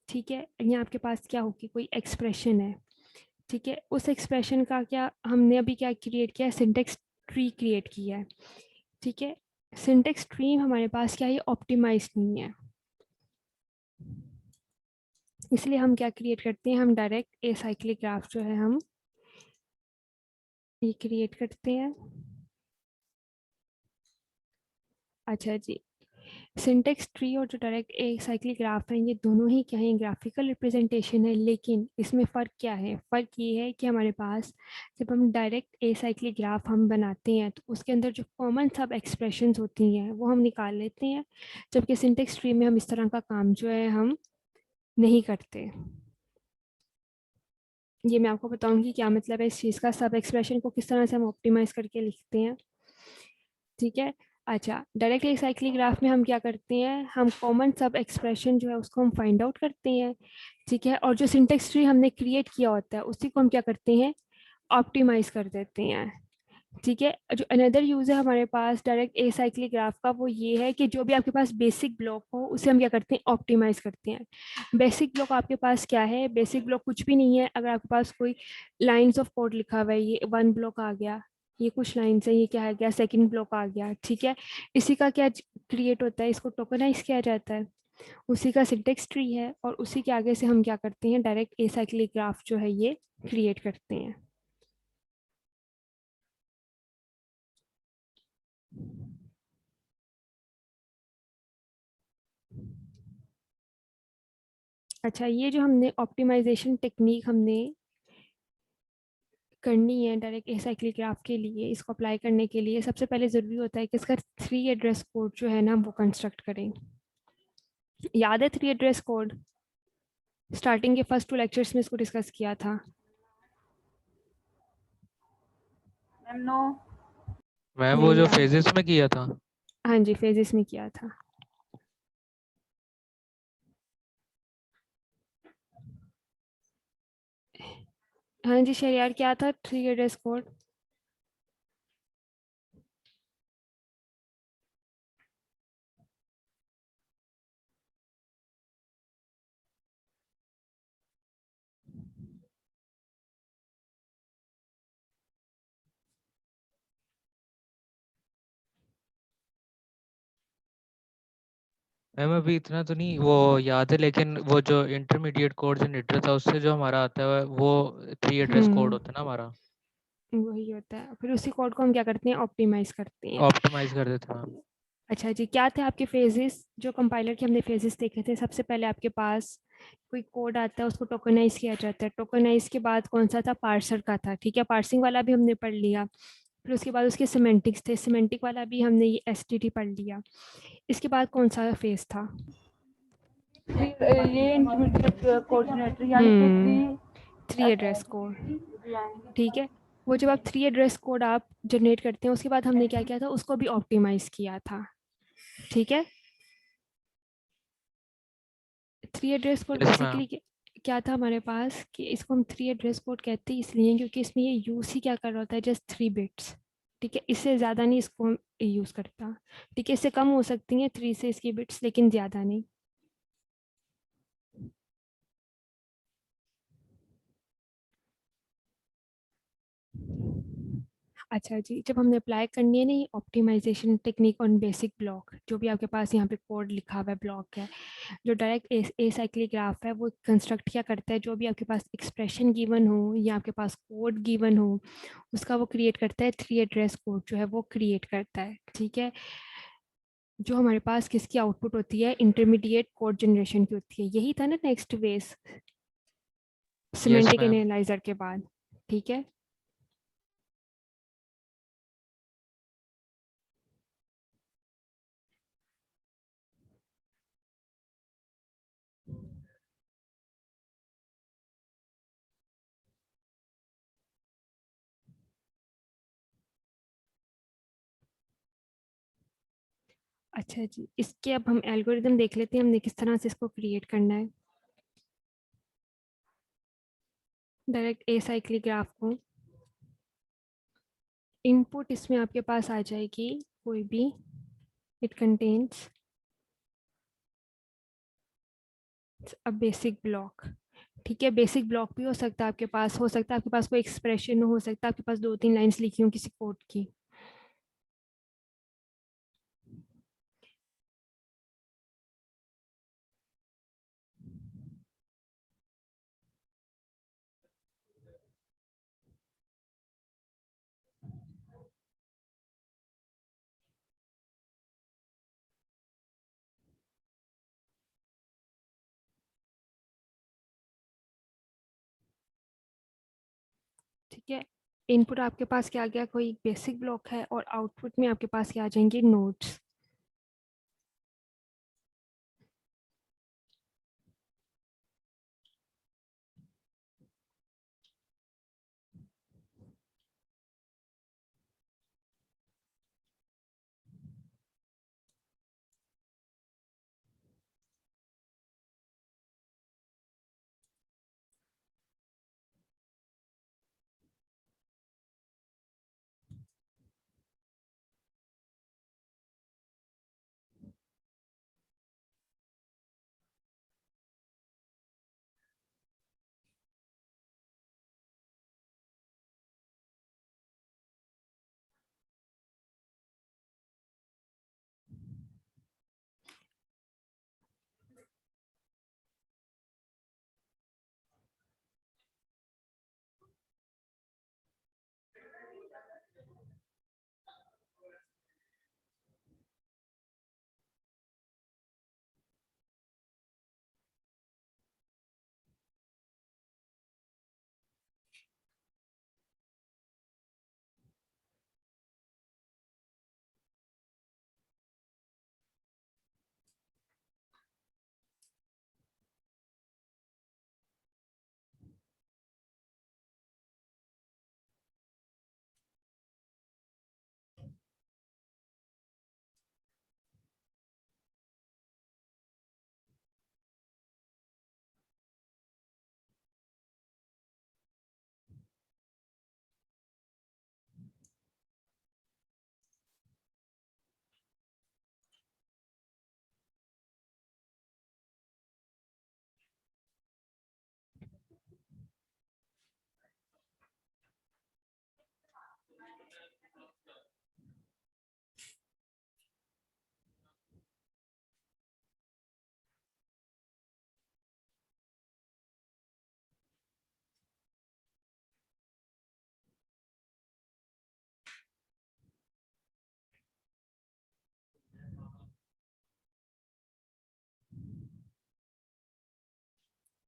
ठीक है, यहाँ आपके पास क्या होगी, कोई एक्सप्रेशन है। ठीक है, उस एक्सप्रेशन का क्या हमने अभी क्या क्रिएट किया है, सिंटेक्स ट्री क्रिएट किया है। ठीक है, सिंटेक्स ट्री हमारे पास क्या है, ऑप्टिमाइज नहीं है, इसलिए हम क्या क्रिएट करते हैं, हम डायरेक्ट एसाइक्लिक ग्राफ जो है हम ये क्रिएट करते हैं। अच्छा जी, सिंटेक्स ट्री और जो डायरेक्ट एसाइक्लिक ग्राफ है, ये दोनों ही क्या है, ग्राफिकल रिप्रेजेंटेशन है, लेकिन इसमें फ़र्क क्या है, फ़र्क ये है कि हमारे पास जब हम डायरेक्ट एसाइक्लिक ग्राफ हम बनाते हैं तो उसके अंदर जो कॉमन सब एक्सप्रेशंस होती हैं वो हम निकाल लेते हैं, जबकि सिंटेक्स ट्री में हम इस तरह का काम जो है हम नहीं करते। ये मैं आपको बताऊंगी क्या मतलब है इस चीज़ का, सब एक्सप्रेशन को किस तरह से हम ऑप्टिमाइज करके लिखते हैं। ठीक है, अच्छा, डायरेक्ट एसाइक्लिक ग्राफ में हम क्या करते हैं, हम कॉमन सब एक्सप्रेशन जो है उसको हम फाइंड आउट करते हैं। ठीक है, और जो सिंटेक्स ट्री हमने क्रिएट किया होता है उसी को हम क्या करते हैं, ऑप्टिमाइज कर देते हैं। ठीक है, जो अनदर यूज है हमारे पास डायरेक्ट एसाइक्लिक ग्राफ का, वो ये है कि जो भी आपके पास बेसिक ब्लॉक हो उसे हम क्या करते हैं, ऑप्टिमाइज करते हैं। बेसिक ब्लॉक आपके पास क्या है, बेसिक ब्लॉक कुछ भी नहीं है। अगर आपके पास कोई लाइंस ऑफ कोड लिखा हुआ है, ये 1 ब्लॉक आ गया, ये कुछ लाइन्स है, ये क्या आ गया, सेकंड ब्लॉक आ गया। ठीक है, इसी का क्या क्रिएट होता है, इसको टोकनाइज किया जाता है, उसी का सिंटेक्स ट्री है, और उसी के आगे से हम क्या करते हैं, डायरेक्ट एसाइक्लिक ग्राफ जो है ये क्रिएट करते हैं। अच्छा, ये जो हमने ऑप्टिमाइजेशन टेक्निक हमने करनी है डायरेक्ट एसाइक्लिक ग्राफ के लिए, इसको अप्लाई करने के लिए सबसे पहले ज़रूरी होता है कि इसका 3 एड्रेस कोड जो है ना वो कंस्ट्रक्ट करें। याद है 3 एड्रेस कोड, स्टार्टिंग के फर्स्ट 2 लेक्चर्स में इसको डिस्कस किया था। Ma'am no. मैम वो नहीं जो याद, फेजेस में किया था। हाँ जी, फेजेस में किया था। हाँ जी शरियार, क्या था 3 एड्रेस कोड? मैम अभी इतना तो नहीं वो याद है, लेकिन वो जो इंटरमीडिएट कोड जनरेटर था उससे जो हमारा आता है वो 3 एड्रेस कोड होता है ना हमारा, वही होता है। फिर उसी कोड को हम क्या करते हैं, ऑप्टिमाइज करते हैं। ऑप्टिमाइज कर देते हैं मैम। अच्छा जी, क्या थे आपके फेजेस? जो कंपाइलर के हमने फेजेस देखे थे, सबसे पहले आपके पास कोई कोड आता है, उसको टोकनाइज किया जाता है। टोकनाइज के बाद कौन सा था, पार्सर का था। ठीक है, पार्सिंग वाला भी हमने पढ़ लिया। फिर उसके बाद उसके सिमेंटिक्स थे, सिमेंटिक वाला भी हमने ये एसटीटी पढ़ लिया। इसके बाद कौन सा फेज था? फिर ये इंटरमीडिएट कोऑर्डिनेटर यानी कि 3 एड्रेस कोड। ठीक है, वो जब आप 3 एड्रेस कोड आप जनरेट करते हैं, उसके बाद हमने क्या किया था, उसको भी ऑप्टिमाइज किया था। ठीक है, 3 address code yes ma'am. Basically क्या था हमारे पास, कि इसको हम 3 एड्रेस कोड कहते हैं इसलिए क्योंकि इसमें ये यूज ही क्या कर रहा होता है, जस्ट 3 बिट्स। ठीक है, इससे ज़्यादा नहीं इसको यूज़ करता। ठीक है, इससे कम हो सकती हैं 3 से इसकी बिट्स, लेकिन ज़्यादा नहीं। अच्छा जी, जब हमने अप्लाई करनी है ना ये optimisation technique on basic block, जो भी आपके पास यहाँ पे कोड लिखा हुआ है, ब्लॉक है, जो डायरेक्ट ए साइक्लिक ग्राफ है, वो कंस्ट्रक्ट क्या करता है, जो भी आपके पास एक्सप्रेशन गिवन हो या आपके पास कोड गिवन हो, उसका वो क्रिएट करता है। 3 एड्रेस कोड जो है वो क्रिएट करता है। ठीक है, जो हमारे पास किसकी आउटपुट होती है, इंटरमीडिएट कोड जनरेशन की होती है। यही था ना next phase yes semantic ma'am. Analyser के बाद। ठीक है, अच्छा जी, इसके अब हम एल्गोरिदम देख लेते हैं हमने किस तरह से इसको क्रिएट करना है। डायरेक्ट ए साइक्लिक ग्राफ को इनपुट इसमें आपके पास आ जाएगी कोई भी, it contains a basic block. ठीक है, बेसिक ब्लॉक भी हो सकता है आपके पास, हो सकता है आपके पास कोई एक्सप्रेशन हो सकता है आपके पास 2-3 लाइंस लिखी हो किसी कोड की। ठीक है, इनपुट आपके पास क्या आ गया, कोई बेसिक ब्लॉक है, और आउटपुट में आपके पास क्या आ जाएंगे, नोड्स।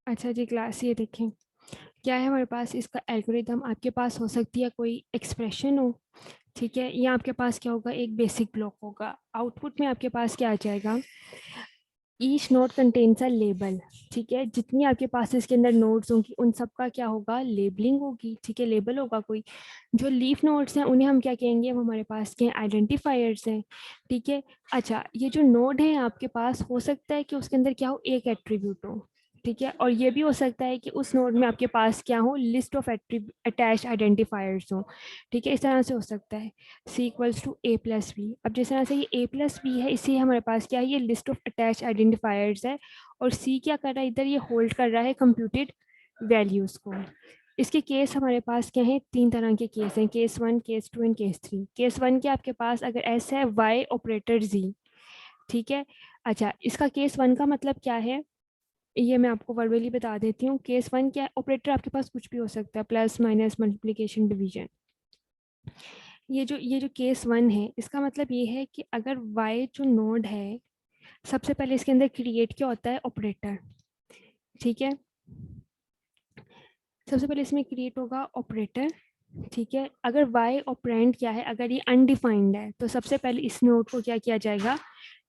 अच्छा जी क्लास, ये देखें क्या है हमारे पास इसका एल्गोरिदम। आपके पास हो सकती है कोई एक्सप्रेशन हो, ठीक है, या आपके पास क्या होगा, एक बेसिक ब्लॉक होगा। आउटपुट में आपके पास क्या आ जाएगा, each node contains a label, ठीक है। जितनी आपके पास इसके अंदर नोड्स होंगी उन सब का क्या होगा, लेबलिंग होगी, ठीक है, लेबल होगा कोई। जो लीफ नोड्स हैं उन्हें हम क्या कहेंगे, वो हमारे पास के आइडेंटिफायर्स हैं, ठीक है। अच्छा, ये जो नोड है आपके पास, हो सकता है कि उसके अंदर क्या हो, एक एट्रीब्यूट हो, ठीक है, और ये भी हो सकता है कि उस नोड में आपके पास क्या हो, लिस्ट ऑफ अटैच आइडेंटिफायर्स हो, ठीक है। इस तरह से हो सकता है C equals to A plus B. अब जिस तरह से ये ए प्लस बी है, इसी हमारे पास क्या है, ये लिस्ट ऑफ अटैच आइडेंटिफायर्स है, और सी क्या कर रहा है इधर, ये होल्ड कर रहा है कंप्यूटेड वैल्यूज़ को। इसके केस हमारे पास क्या है, तीन तरह के केस हैं, case 1, case 2 and case 3। Case 1 के आपके पास अगर एस है, वाई ऑपरेटर जी, ठीक है। अच्छा, इसका केस 1 का मतलब क्या है, ये मैं आपको वर्बली बता देती हूँ। केस 1 क्या, ऑपरेटर आपके पास कुछ भी हो सकता है, प्लस माइनस मल्टीप्लिकेशन डिवीजन। ये जो केस 1 है, इसका मतलब ये है कि अगर y जो नोड है, सबसे पहले इसके अंदर क्रिएट क्या होता है, ऑपरेटर, ठीक है। सबसे पहले इसमें क्रिएट होगा ऑपरेटर, ठीक है। अगर y ऑपरेंड क्या है, अगर ये अनडिफाइंड है, तो सबसे पहले इस नोड को क्या किया जाएगा,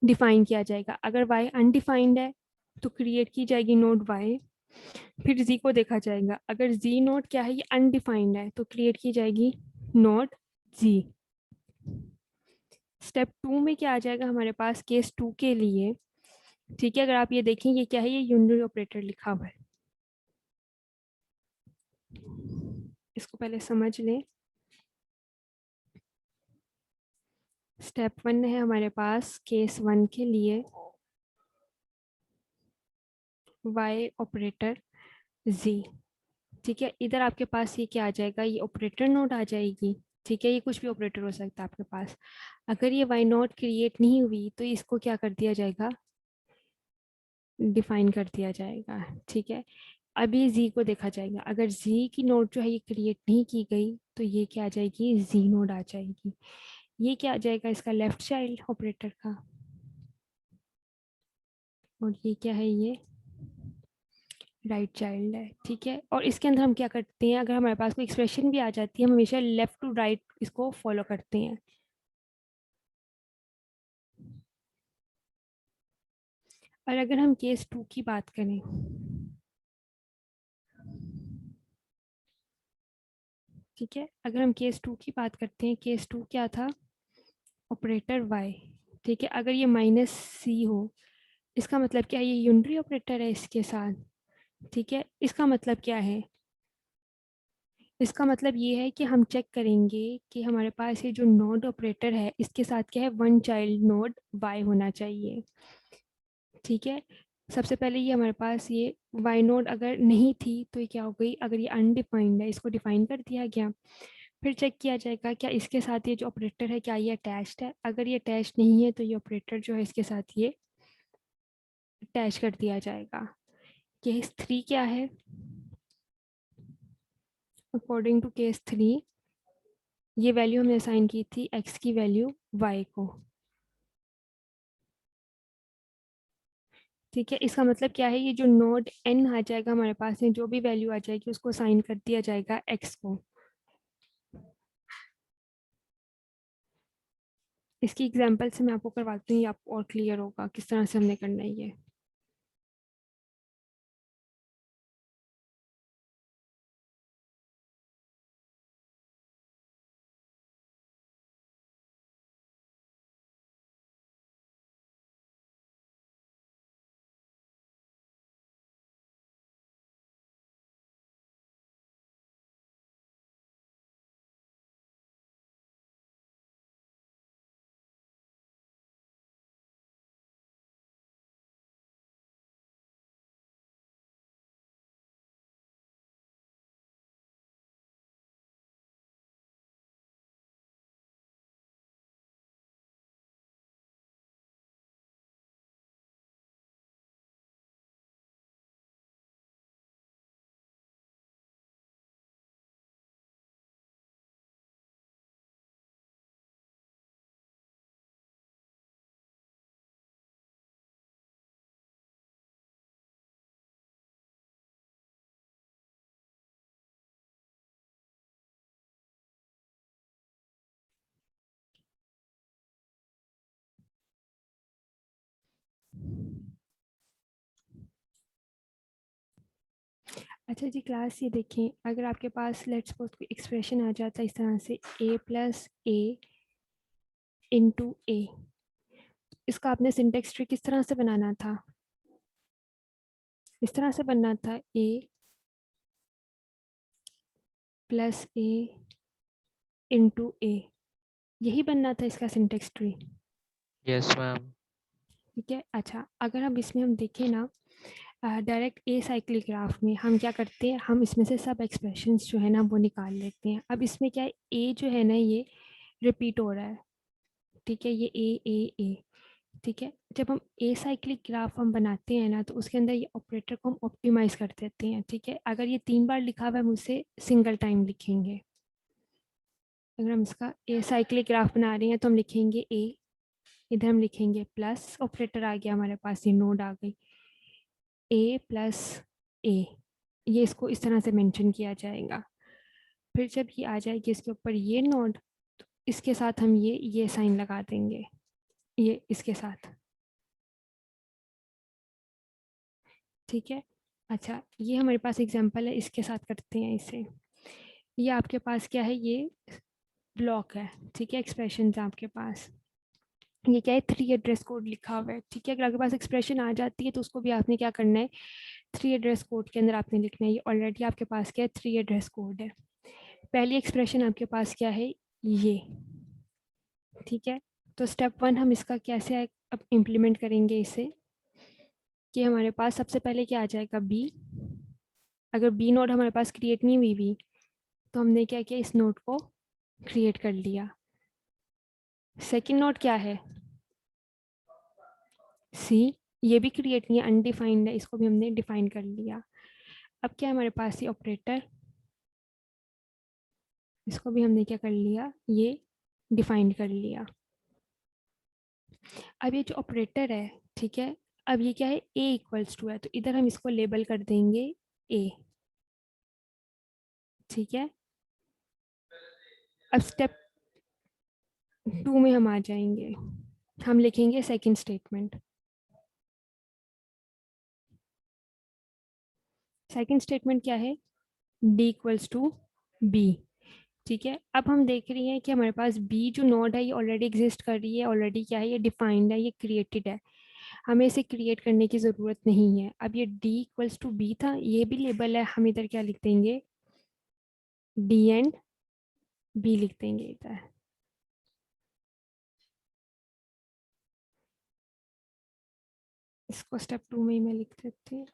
डिफाइन किया जाएगा। अगर y अनडिफाइंड है तो क्रिएट की जाएगी नोड y, फिर z को देखा जाएगा। अगर z नोड क्या है, ये अनडिफाइंड है, तो क्रिएट की जाएगी नोड z। स्टेप 2 में क्या आ जाएगा हमारे पास, केस 2 के लिए, ठीक है। अगर आप ये देखें, ये क्या है, ये यूनिटरी ऑपरेटर लिखा हुआ है, इसको पहले समझ लें। स्टेप 1 है हमारे पास केस 1 के लिए, y ऑपरेटर z, ठीक है। इधर आपके पास ये क्या आ जाएगा, ये ऑपरेटर नोड आ जाएगी, ठीक है। ये कुछ भी ऑपरेटर हो सकता है आपके पास। अगर ये y नोड क्रिएट नहीं हुई तो इसको क्या कर दिया जाएगा, डिफाइन कर दिया जाएगा, ठीक है। अभी z को देखा जाएगा। अगर z की नोड जो है ये क्रिएट नहीं की गई, तो ये क्या आ जाएगी, z नोड आ जाएगी। ये क्या आ जाएगा, इसका लेफ्ट चाइल्ड ऑपरेटर का, और ये क्या है, ये राइट चाइल्ड है, ठीक है। और इसके अंदर हम क्या करते हैं, अगर हमारे पास कोई एक्सप्रेशन भी आ जाती है, हम हमेशा लेफ्ट टू राइट इसको फॉलो करते हैं। और अगर हम केस 2 की बात करें, ठीक है, अगर हम केस 2 की बात करते हैं, केस 2 क्या था, ऑपरेटर y, ठीक है। अगर ये माइनस सी हो, इसका मतलब क्या है, ये यूनिटरी ऑपरेटर है इसके साथ, ठीक है। इसका मतलब क्या है, इसका मतलब ये है कि हम चेक करेंगे कि हमारे पास ये जो नोड ऑपरेटर है, इसके साथ क्या है, वन चाइल्ड नोड y होना चाहिए, ठीक है। सबसे पहले ये हमारे पास ये y नोड अगर नहीं थी तो ये क्या हो गई, अगर ये अनडिफाइंड है, इसको डिफाइन कर दिया गया। फिर चेक किया जाएगा क्या इसके साथ ये जो ऑपरेटर है, क्या ये अटैच्ड है। अगर ये अटैच नहीं है तो ये ऑपरेटर जो है इसके साथ ये अटैच कर दिया जाएगा। केस 3 क्या है, अकॉर्डिंग टू केस 3, ये वैल्यू हमने असाइन की थी x की वैल्यू y को, ठीक है। इसका मतलब क्या है, ये जो नोड n आ जाएगा हमारे पास में, जो भी वैल्यू आ जाएगी उसको असाइन कर दिया जाएगा x को। इसकी एग्जांपल से मैं आपको करवाती हूँ, ये आपको और क्लियर होगा किस तरह से हमने करना है ये। अच्छा जी क्लास, ये देखें, अगर आपके पास लेट्स सपोज कोई एक्सप्रेशन आ जाता है इस तरह से a प्लस ए इंटू ए, इसका आपने सिंटेक्स ट्री किस तरह से बनाना था? इस तरह से बनना था a प्लस ए इंटू ए, यही बनना था इसका सिंटेक्स ट्री। Yes ma'am. ठीक है। अच्छा, अगर हम इसमें हम देखें ना, डायरेक्ट ए साइक्लिक ग्राफ में हम क्या करते हैं, हम इसमें से सब एक्सप्रेशंस जो है ना वो निकाल लेते हैं। अब इसमें क्या है, ए जो है ना ये रिपीट हो रहा है, ठीक है, ये ए, ठीक है। जब हम ए साइक्लिक ग्राफ हम बनाते हैं ना तो उसके अंदर ये ऑपरेटर को हम ऑप्टिमाइज कर देते हैं, ठीक है। अगर ये 3 बार लिखा हुआ है हम उसे सिंगल टाइम लिखेंगे। अगर हम इसका ए साइक्लिक ग्राफ बना रहे हैं तो हम लिखेंगे ए, इधर हम लिखेंगे प्लस, ऑपरेटर आ गया हमारे पास, ये नोड आ गई ए प्लस ए, ये इसको इस तरह से मेंशन किया जाएगा। फिर जब ये आ जाएगी इसके ऊपर ये नोड, तो इसके साथ हम ये साइन लगा देंगे, ये इसके साथ, ठीक है। अच्छा, ये हमारे पास एग्जांपल है, इसके साथ करते हैं इसे। ये आपके पास क्या है, ये ब्लॉक है, ठीक है, एक्सप्रेशन आपके पास, ये क्या है 3 एड्रेस कोड लिखा हुआ है, ठीक है। अगर आपके पास एक्सप्रेशन आ जाती है तो उसको भी आपने क्या करना है, 3 एड्रेस कोड के अंदर आपने लिखना है। ये ऑलरेडी आपके पास क्या है 3 एड्रेस कोड है। पहली एक्सप्रेशन आपके पास क्या है, ये, ठीक है। तो स्टेप 1 हम इसका कैसे अब इम्प्लीमेंट करेंगे इसे, कि हमारे पास सबसे पहले क्या आ जाएगा बी। अगर बी नोड हमारे पास क्रिएट नहीं हुई भी तो हमने क्या किया, इस नोड को क्रिएट कर लिया। सेकंड नोड क्या है, सी, ये भी क्रिएट नहीं है, अनडिफाइंड है, इसको भी हमने डिफाइन कर लिया। अब क्या है हमारे पास ये ऑपरेटर, इसको भी हमने क्या कर लिया, ये डिफाइन कर लिया। अब ये जो ऑपरेटर है, ठीक है, अब ये क्या है a इक्वल्स टू है, तो इधर हम इसको लेबल कर देंगे a, ठीक है। अब स्टेप 2 में हम आ जाएंगे, हम लिखेंगे सेकंड स्टेटमेंट। सेकंड स्टेटमेंट क्या है, d इक्वल्स टू b, ठीक है। अब हम देख रही हैं कि हमारे पास b जो नोड है ये ऑलरेडी एग्जिस्ट कर रही है, ऑलरेडी क्या है, ये डिफाइंड है, ये क्रिएटेड है, हमें इसे क्रिएट करने की ज़रूरत नहीं है। अब ये d इक्वल्स टू b था, ये भी लेबल है, हम इधर क्या लिख देंगे, d एंड b लिख देंगे इधर। इसको स्टेप 2 में ही मैं लिख देती हूँ।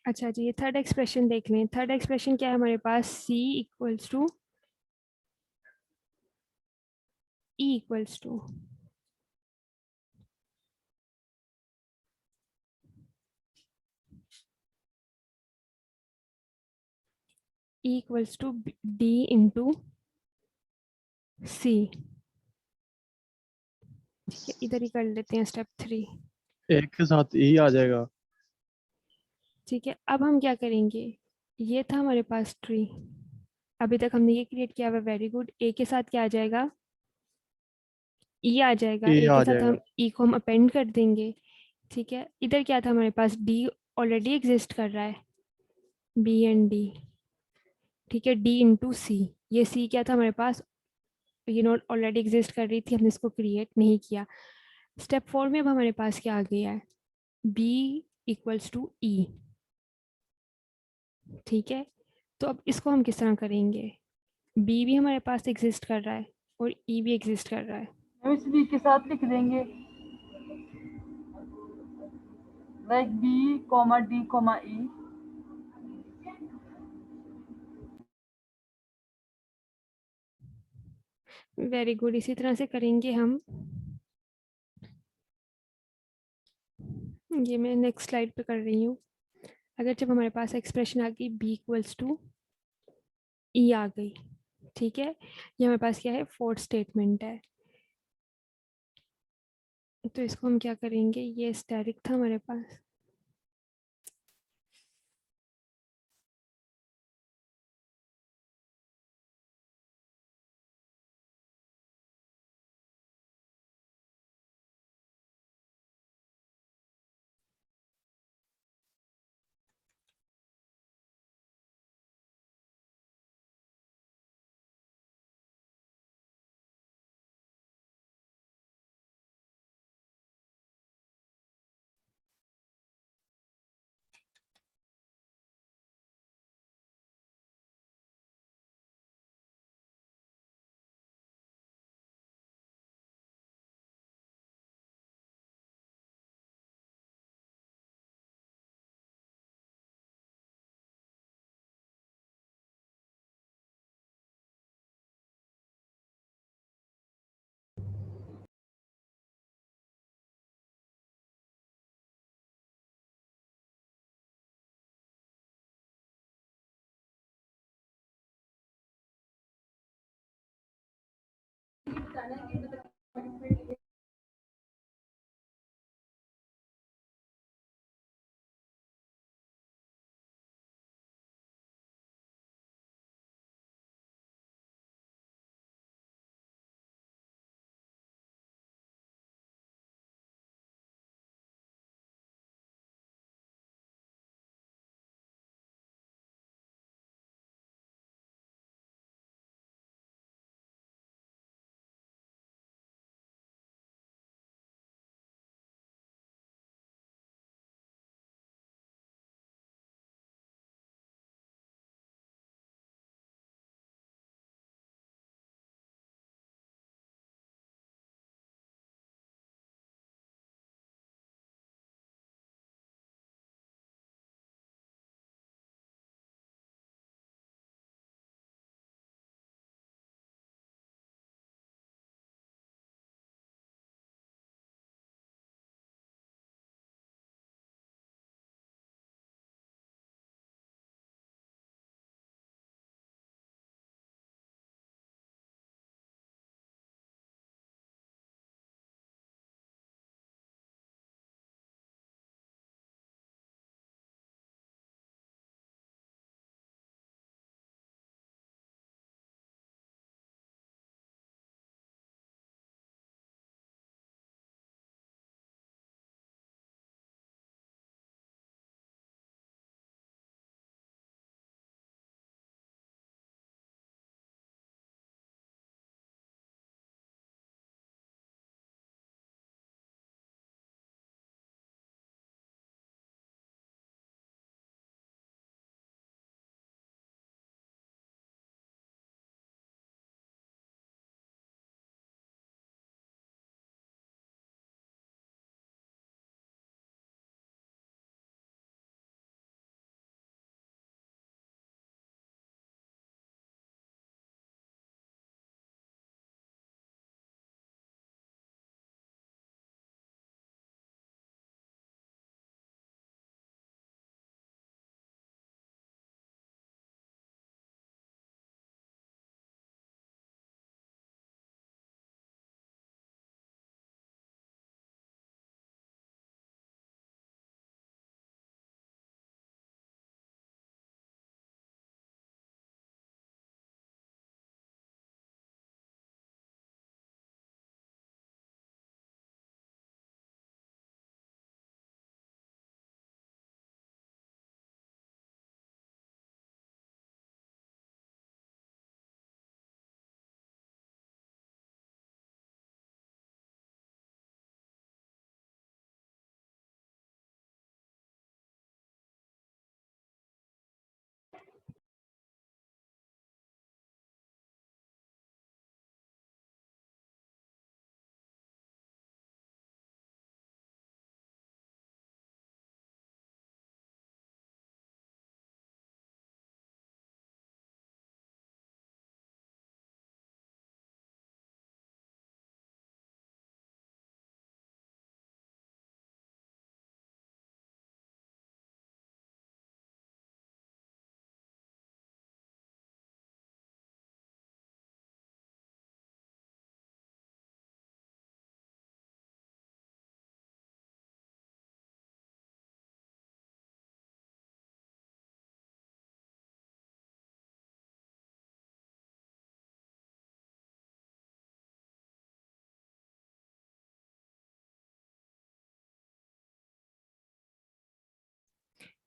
अच्छा जी, ये थर्ड एक्सप्रेशन देख लें। थर्ड एक्सप्रेशन क्या है हमारे पास, c equals to e equals to, e equals to d into C, ठीक है। इधर ही कर लेते हैं स्टेप 3, एक के साथ ई आ जाएगा। ठीक है। अब हम क्या करेंगे, ये था हमारे पास ट्री, अभी तक हमने ये क्रिएट किया हुआ, वेरी गुड। ए के साथ क्या आ जाएगा, ई आ जाएगा, ई ए आ के साथ जाएगा। हम ई को हम अपेंड कर देंगे, ठीक है। इधर क्या था हमारे पास, डी ऑलरेडी एग्जिस्ट कर रहा है, बी एंड डी, ठीक है, डी इंटू सी, ये सी क्या था हमारे पास, ये नोट ऑलरेडी एग्जिस्ट कर रही थी, हमने इसको क्रिएट नहीं किया। स्टेप 4 में अब हमारे पास क्या आ गया है, बी इक्वल्स टू ई, ठीक है। तो अब इसको हम किस तरह करेंगे, बी भी हमारे पास एग्जिस्ट कर रहा है और ई भी एग्जिस्ट कर रहा है, हम इस बी के साथ लिख देंगे like B comma D comma E. Very good. इसी तरह से करेंगे हम ये मैं नेक्स्ट स्लाइड पे कर रही हूँ। अगर जब हमारे पास एक्सप्रेशन आ गई b इक्वल्स टू ई आ गई, ठीक है, ये हमारे पास क्या है, फोर्थ स्टेटमेंट है। तो इसको हम क्या करेंगे, ये स्टैटिक था हमारे पास,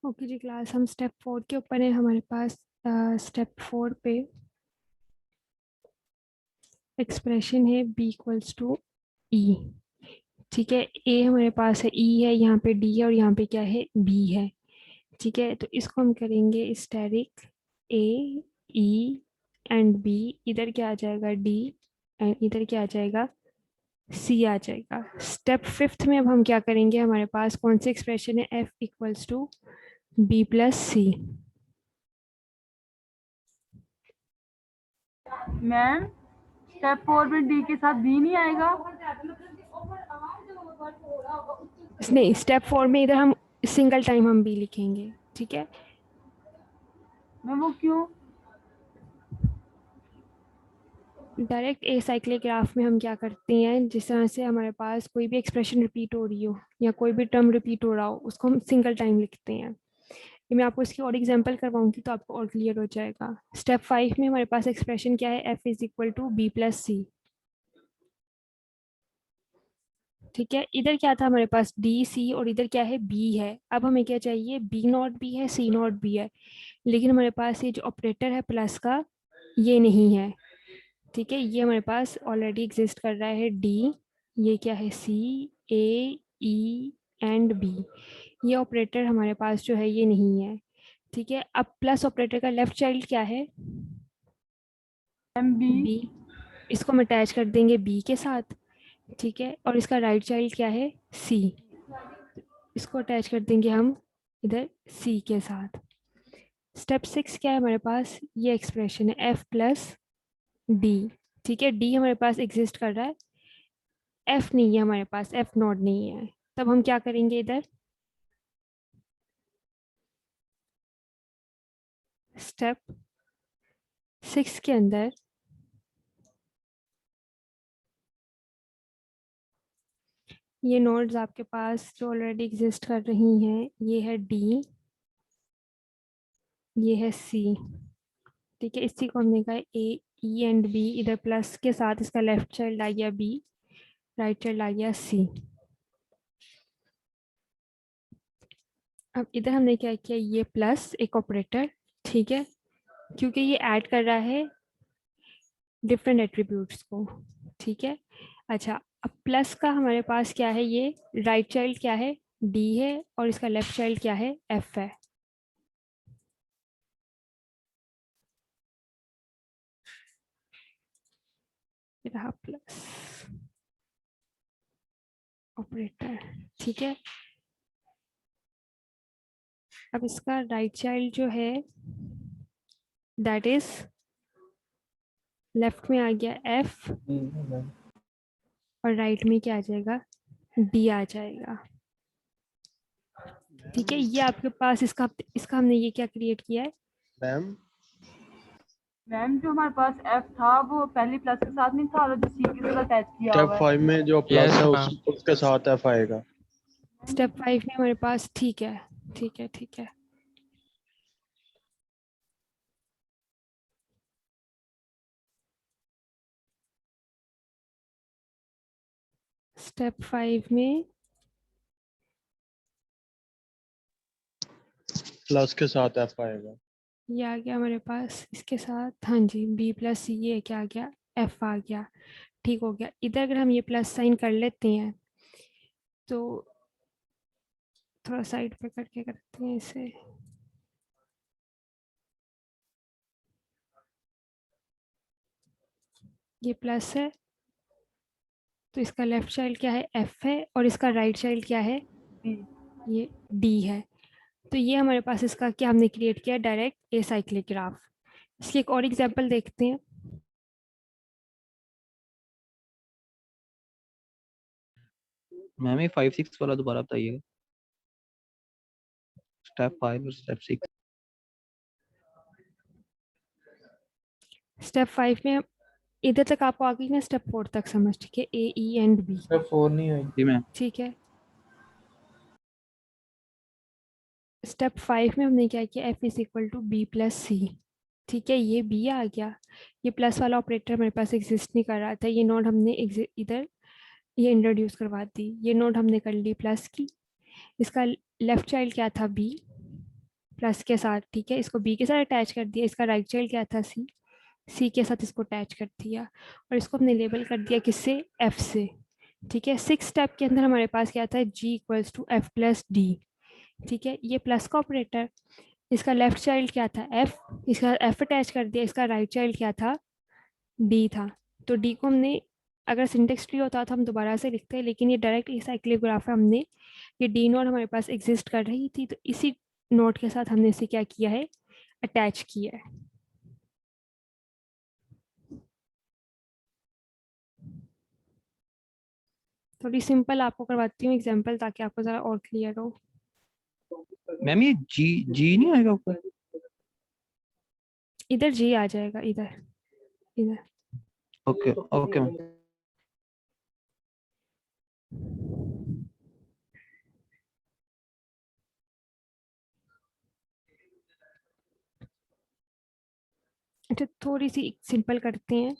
ओके जी क्लास, हम स्टेप 4 के ऊपर है। हमारे पास स्टेप 4 पे एक्सप्रेशन है b इक्वल्स टू ई। ठीक है, a हमारे पास है, e है, यहाँ पे d है और यहाँ पे क्या है, b है। ठीक है, तो इसको हम करेंगे asterisk a e and b। इधर क्या आ जाएगा d एंड इधर क्या आ जाएगा c आ जाएगा। स्टेप 5 में अब हम क्या करेंगे, हमारे पास कौन सी एक्सप्रेशन है, f equals to b plus C. Ma'am step 4 में डी के साथ बी नहीं आएगा? नहीं, स्टेप 4 में इधर हम सिंगल टाइम हम b लिखेंगे। ठीक है, मैम वो क्यों? डायरेक्ट ए साइक्लिक ग्राफ में हम क्या करते हैं, जिस तरह से हमारे पास कोई भी एक्सप्रेशन रिपीट हो रही हो या कोई भी टर्म रिपीट हो रहा हो, उसको हम सिंगल टाइम लिखते हैं। ये मैं आपको इसकी और एग्जांपल करवाऊंगी तो आपको और क्लियर हो जाएगा। स्टेप 5 में हमारे पास एक्सप्रेशन क्या है, f is equal to B plus C. ठीक है, इधर क्या था हमारे पास, डी सी, और इधर क्या है, b है। अब हमें क्या चाहिए, b नॉट b है, c नॉट b है, लेकिन हमारे पास ये जो ऑपरेटर है प्लस का, ये नहीं है। ठीक है, ये हमारे पास ऑलरेडी एग्जिस्ट कर रहा है डी, ये क्या है, सी, ए, ई एंड बी। ये ऑपरेटर हमारे पास जो है ये नहीं है। ठीक है, अब प्लस ऑपरेटर का लेफ्ट चाइल्ड क्या है, एम बी। बी। इसको हम अटैच कर देंगे बी के साथ। ठीक है, और इसका राइट चाइल्ड क्या है, सी। इसको अटैच कर देंगे हम इधर सी के साथ। स्टेप 6 क्या है हमारे पास, ये एक्सप्रेशन है एफ प्लस डी। ठीक है, डी हमारे पास एग्जिस्ट कर रहा है, एफ नहीं है हमारे पास, एफ नॉट नहीं है। तब हम क्या करेंगे, इधर स्टेप 6 के अंदर ये नोड्स आपके पास जो ऑलरेडी एग्जिस्ट कर रही हैं, ये है डी, ये है सी। ठीक है, इसी को हमने कहा ए, ई एंड बी। इधर प्लस के साथ इसका लेफ्ट चाइल्ड आ गया बी, राइट चाइल्ड आ गया सी। अब इधर हमने क्या किया, ये प्लस एक ऑपरेटर। ठीक है, क्योंकि ये ऐड कर रहा है डिफरेंट एट्रीब्यूट्स को। ठीक है, अच्छा, अब प्लस का हमारे पास क्या है, ये राइट चाइल्ड क्या है, डी है, और इसका लेफ्ट चाइल्ड क्या है, एफ है। रहा प्लस ऑपरेटर। ठीक है, अब इसका राइट चाइल्ड जो है दैट इज लेफ्ट में आ गया एफ, और राइट में क्या आ जाएगा, डी आ जाएगा। ठीक है, ये आपके पास इसका हमने ये क्या क्रिएट किया है, मैम मैम जो हमारे पास एफ था वो पहली प्लस के साथ नहीं था, और जो सी के साथ अटैच किया स्टेप हुआ है। 5 में जो प्लस Yes, है ma'am. उसके साथ एफ आएगा। स्टेप 5 में हमारे पास। ठीक है, ठीक है, ठीक है। स्टेप 5 में प्लस के साथ एफ आएगा। ये आ गया हमारे पास इसके साथ, हाँ जी, बी प्लस सी, ये क्या आ गया, एफ आ गया। ठीक हो गया। इधर अगर हम ये प्लस साइन कर लेते हैं तो थोड़ा साइड पे करके करते हैं इसे। ये प्लस है तो इसका लेफ्ट चाइल्ड क्या है, एफ है, और इसका राइट चाइल्ड क्या है, ये डी है। तो ये हमारे पास इसका क्या हमने क्रिएट किया, डायरेक्ट ए साइक्लिक ग्राफ। इसकी एक और एग्जांपल देखते हैं। मैम ये 5-6 वाला दोबारा बताइएगा। स्टेप 5 और स्टेप 6। स्टेप 5 में इधर तक आपको आ गई ना, स्टेप 4 तक समझ, ठीक है, ए, ई एंड बी। स्टेप 4 नहीं आई। जी मैम। ठीक है, स्टेप 5 में हमने क्या किया, F is equal to B plus C. ठीक है, ये बी आ गया, ये प्लस वाला ऑपरेटर मेरे पास एग्जिस्ट नहीं कर रहा था, ये नोड हमने इधर ये इंट्रोड्यूस करवा दी, ये नोड हमने कर ली प्लस की। इसका लेफ्ट चाइल्ड क्या था, बी, प्लस के साथ, ठीक है, इसको बी के साथ अटैच कर दिया, इसका राइट चाइल्ड क्या था सी, सी के साथ इसको अटैच कर दिया और इसको हमने लेबल कर दिया किससे, एफ से, ठीक है। 6 स्टेप के अंदर हमारे पास क्या था, G equals to F plus D, ठीक है, ये प्लस का ऑपरेटर, इसका लेफ्ट चाइल्ड क्या था एफ, इसका एफ अटैच कर दिया, इसका राइट चाइल्ड क्या था, डी था। तो डी को हमने, अगर सिंटेक्स ट्री होता तो हम दोबारा से लिखते हैं, लेकिन ये डायरेक्ट साइक्लिक ग्राफ है, हमने ये डी नोड हमारे पास एग्जिस्ट कर रही थी, तो इसी नोड के साथ हमने इसे क्या किया है, अटैच किया है। थोड़ी सिंपल आपको करवाती हूँ एग्जांपल, ताकि आपको ज़रा और क्लियर हो। मैम ये जी जी नहीं आएगा ऊपर? इधर जी आ जाएगा, इधर इधर। Okay okay ma'am. अच्छा, थोड़ी सी सिंपल करते हैं।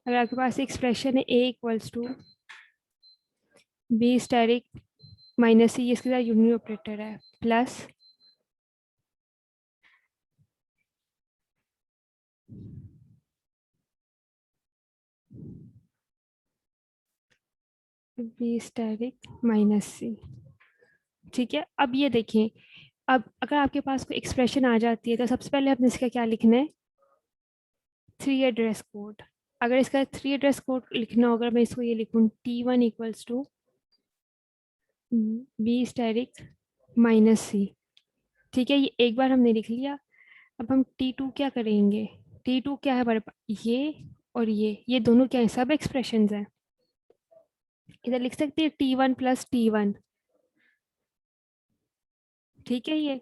अगर आपके पास एक्सप्रेशन है A equals to B asterisk minus C, इसके साथ यूनियन ऑपरेटर है, plus B asterisk minus C, ठीक है। अब ये देखें, अब अगर आपके पास कोई एक्सप्रेशन आ जाती है तो सबसे पहले हमने इसका क्या लिखना है, 3 एड्रेस कोड। अगर इसका 3 एड्रेस कोड लिखना होगा, मैं इसको ये लिखूँ T1 equals to B asterisk minus C, ठीक है, ये एक बार हमने लिख लिया। अब हम T2 क्या करेंगे, T2 क्या है हमारे पास, ये और ये दोनों क्या है, सब एक्सप्रेशंस हैं। इधर लिख सकते हैं T1 प्लस T1, ठीक है ये।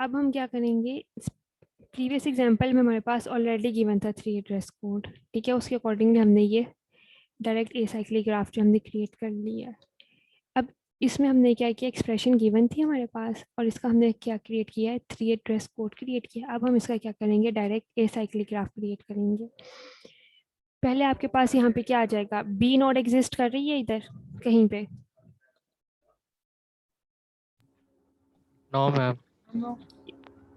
अब हम क्या करेंगे, प्रीवियस एग्जांपल में हमारे पास ऑलरेडी गिवन था 3 एड्रेस कोड, ठीक है, उसके अकॉर्डिंगली हमने ये डायरेक्ट एसाइक्लिक ग्राफ जो हमने क्रिएट कर लिया। अब इसमें हमने क्या किया, एक्सप्रेशन गिवन थी हमारे पास और इसका हमने क्या क्रिएट किया है, 3 एड्रेस कोड क्रिएट किया। अब हम इसका क्या करेंगे, डायरेक्ट एसाइक्लिक ग्राफ क्रिएट करेंगे। पहले आपके पास यहाँ पे क्या आ जाएगा, बी नोड एग्जिस्ट कर रही है इधर कहीं पे, नो मैम।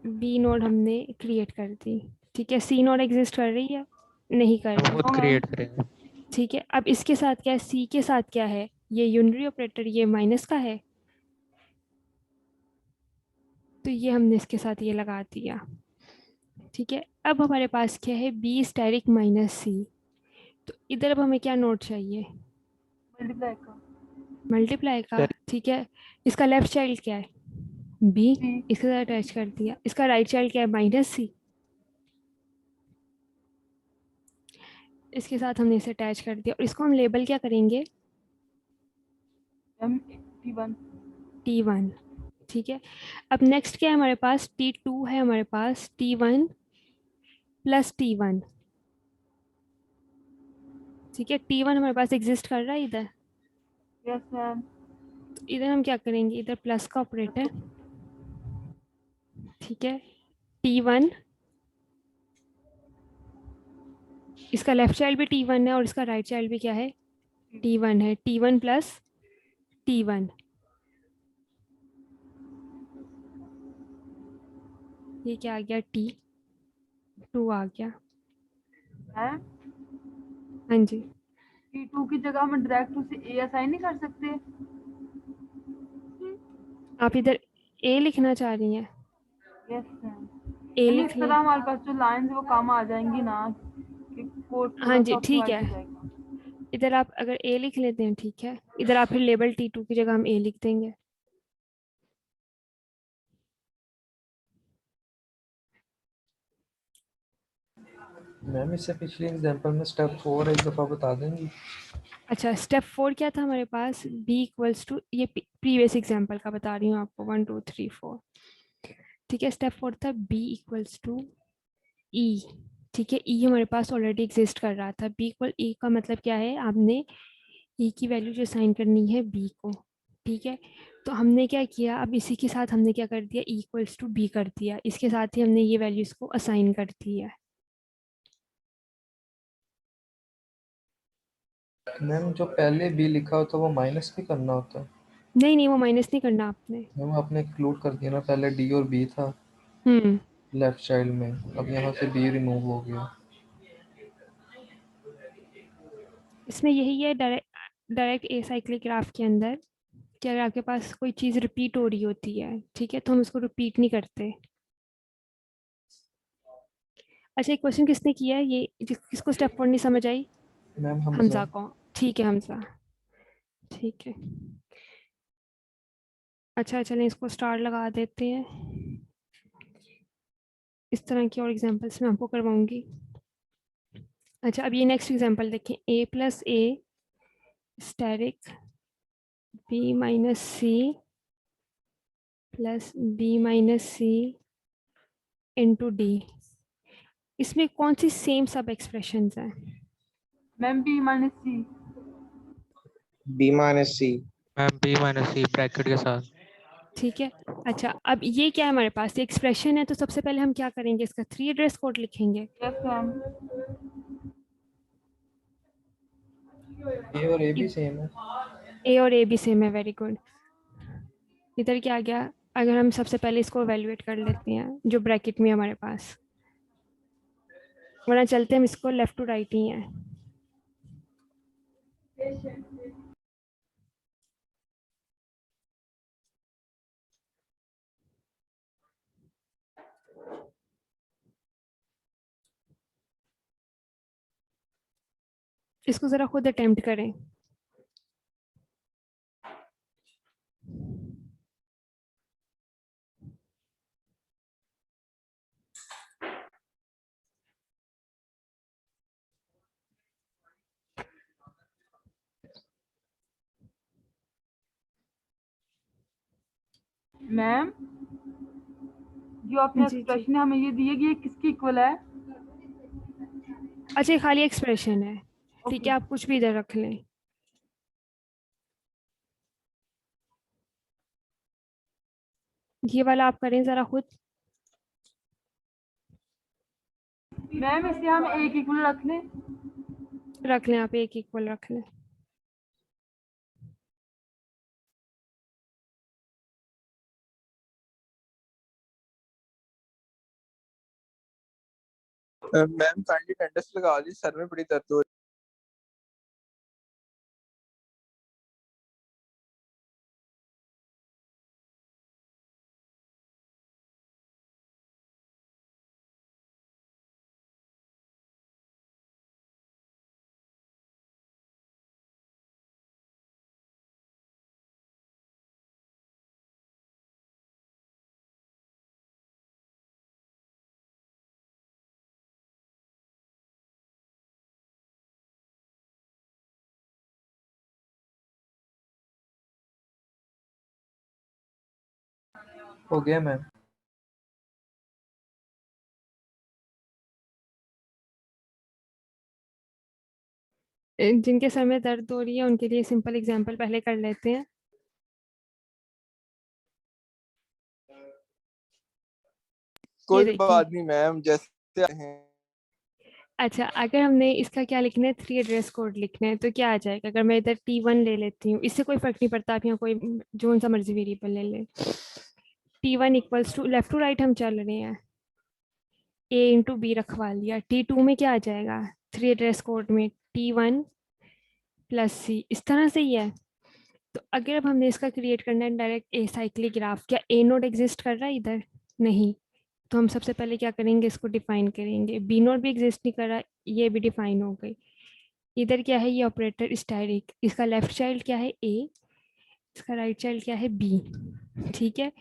बी नोड हमने क्रिएट कर दी, ठीक है। सी नोड एग्जिस्ट कर रही है, नहीं कर हम रही, खुद क्रिएट करेंगे। ठीक है। अब इसके साथ क्या है, सी के साथ क्या है, ये यूनिटरी ऑपरेटर, ये माइनस का है, तो ये हमने इसके साथ ये लगा दिया, ठीक है। अब हमारे पास क्या है, बी स्टेरिक माइनस सी, तो इधर अब हमें क्या नोट चाहिए, मल्टीप्लाई का, ठीक है। इसका लेफ्ट चाइल्ड क्या है, बी, इसके साथ अटैच कर दिया। इसका राइट चाइल्ड क्या है, माइनस सी, इसके साथ हमने इसे अटैच कर दिया और इसको हम लेबल क्या करेंगे, T1, ठीक है। अब नेक्स्ट क्या है हमारे पास, T2 है हमारे पास, T1 प्लस T1, ठीक है। T1 हमारे पास एग्जिस्ट कर रहा है इधर, यस मैम। तो इधर हम क्या करेंगे, इधर प्लस का ऑपरेटर, ठीक है। T1, इसका लेफ्ट चाइल्ड भी T1 है और इसका राइट चाइल्ड भी क्या है, T1 है, T1 प्लस T1, ये क्या आ गया, T2 आ गया, है हाँ जी। T2 की जगह हम डायरेक्ट उसे ए असाइन नहीं कर सकते? आप इधर ए लिखना चाह रही हैं, यस मैम। ए इस लिख तरह लिया, हमारे पास जो लाइंस वो कम आ जाएंगी ना, कि कोड हाँ थोड़ा जी सा ठीक ऑप्टिमाइज है। हो जाएगा। इधर आप अगर ए लिख लेते हैं, ठीक है, इधर आप फिर लेबल T2 की जगह हम ए लिख देंगे। मैम इससे पिछले एग्जांपल में स्टेप 4 एक दफ़ा बता देंगी? अच्छा, स्टेप 4 क्या था हमारे पास, b इक्वल्स टू, ये प्रीवियस एग्जांपल का बता रही हूँ आपको, 1 2 3 4, ठीक है। स्टेप 4 था b इक्वल्स टू e, ठीक है। e हमारे पास ऑलरेडी एग्जिस्ट कर रहा था, b इक्वल e का मतलब क्या है, आपने e की वैल्यू जो असाइन करनी है b को, ठीक है। तो हमने क्या किया, अब इसी के साथ हमने क्या कर दिया, e इक्वल्स टू b कर दिया, इसके साथ ही हमने ये वैल्यू इसको असाइन कर दी है। मैम जो पहले बी लिखा होता है वो माइनस भी करना होता है? नहीं नहीं, वो माइनस नहीं करना आपने। मैम आपने एक्सक्लूड कर दिया ना, पहले डी और बी था लेफ्ट चाइल्ड में, अब यहाँ से बी रिमूव हो गया। इसमें यही है डायरेक्ट ए साइक्लिक ग्राफ के अंदर कि अगर आपके पास कोई चीज़ रिपीट हो रही होती है, ठीक है, तो हम उसको रिपीट नहीं करते। अच्छा, एक क्वेश्चन किसने किया है ये, किसको स्टेप 4 नहीं समझ आई? मैम हमजा को। ठीक है हमजा, ठीक है। अच्छा चलें, इसको स्टार लगा देते हैं। इस तरह की और एग्जांपल्स मैं आपको करवाऊंगी। अच्छा, अब ये नेक्स्ट एग्जांपल देखें, a plus A asterisk b minus C plus b minus C into D. इसमें कौन सी सेम सब एक्सप्रेशंस हैं? Ma'am B minus C. B minus C. Ma'am B minus C bracket के साथ। ठीक है। अच्छा, अब ये क्या है हमारे पास, ये एक्सप्रेशन है, तो सबसे पहले हम क्या करेंगे, इसका 3 एड्रेस कोड लिखेंगे। Yes ma'am. ए और ए भी सेम है। ए और ए भी सेम है, वेरी गुड। इधर क्या आ गया, अगर हम सबसे पहले इसको एवेल्युएट कर लेते हैं जो ब्रैकेट में हमारे पास, वरना चलते हम इसको लेफ्ट टू राइट ही है। इसको जरा खुद अटेम्प्ट करें। मैम जो आपने जी, जी। एक्सप्रेशन हमें ये दी है कि ये किसकी इक्वल है? अच्छा, ये खाली एक्सप्रेशन है, ठीक है, आप कुछ भी इधर रख लें। ये वाला आप करें जरा खुद। मैम इसे हम एक इक्वल रख लें। रख लें, आप एक इक्वल रख लें। मैम काइंडली अटेंडेंस लगा दी, सर में बड़ी दर्द हो रही हो गया मैम। जिनके सर में दर्द हो रही है उनके लिए सिंपल एग्जांपल पहले कर लेते हैं। ये कोई देखिए, बात नहीं मैम, जैसे आए हैं। अच्छा अगर हमने इसका क्या लिखना है, 3 एड्रेस कोड लिखना है, तो क्या आ जाएगा? अगर मैं इधर T1 ले लेती हूँ, इससे कोई फर्क नहीं पड़ता, आप यहाँ कोई जो सा मर्जी वेरिएबल ले लें। T1 equals to, left to right हम चल रहे हैं, A इंटू बी रखवा लिया। T2 में क्या आ जाएगा 3 एड्रेस कोड में, T1 प्लस सी, इस तरह से ही है। तो अगर अब हमने इसका क्रिएट करना है डायरेक्ट ए साइक्लिक ग्राफ, क्या ए नोड एग्जिस्ट कर रहा है इधर? नहीं। तो हम सबसे पहले क्या करेंगे, इसको डिफाइन करेंगे। बी नोड भी एग्जिस्ट नहीं कर रहा, ये भी डिफाइन हो गई। इधर क्या है, ये ऑपरेटर स्टैटिक, इसका लेफ्ट चाइल्ड क्या है ए, इसका राइट चाइल्ड क्या है बी, ठीक है।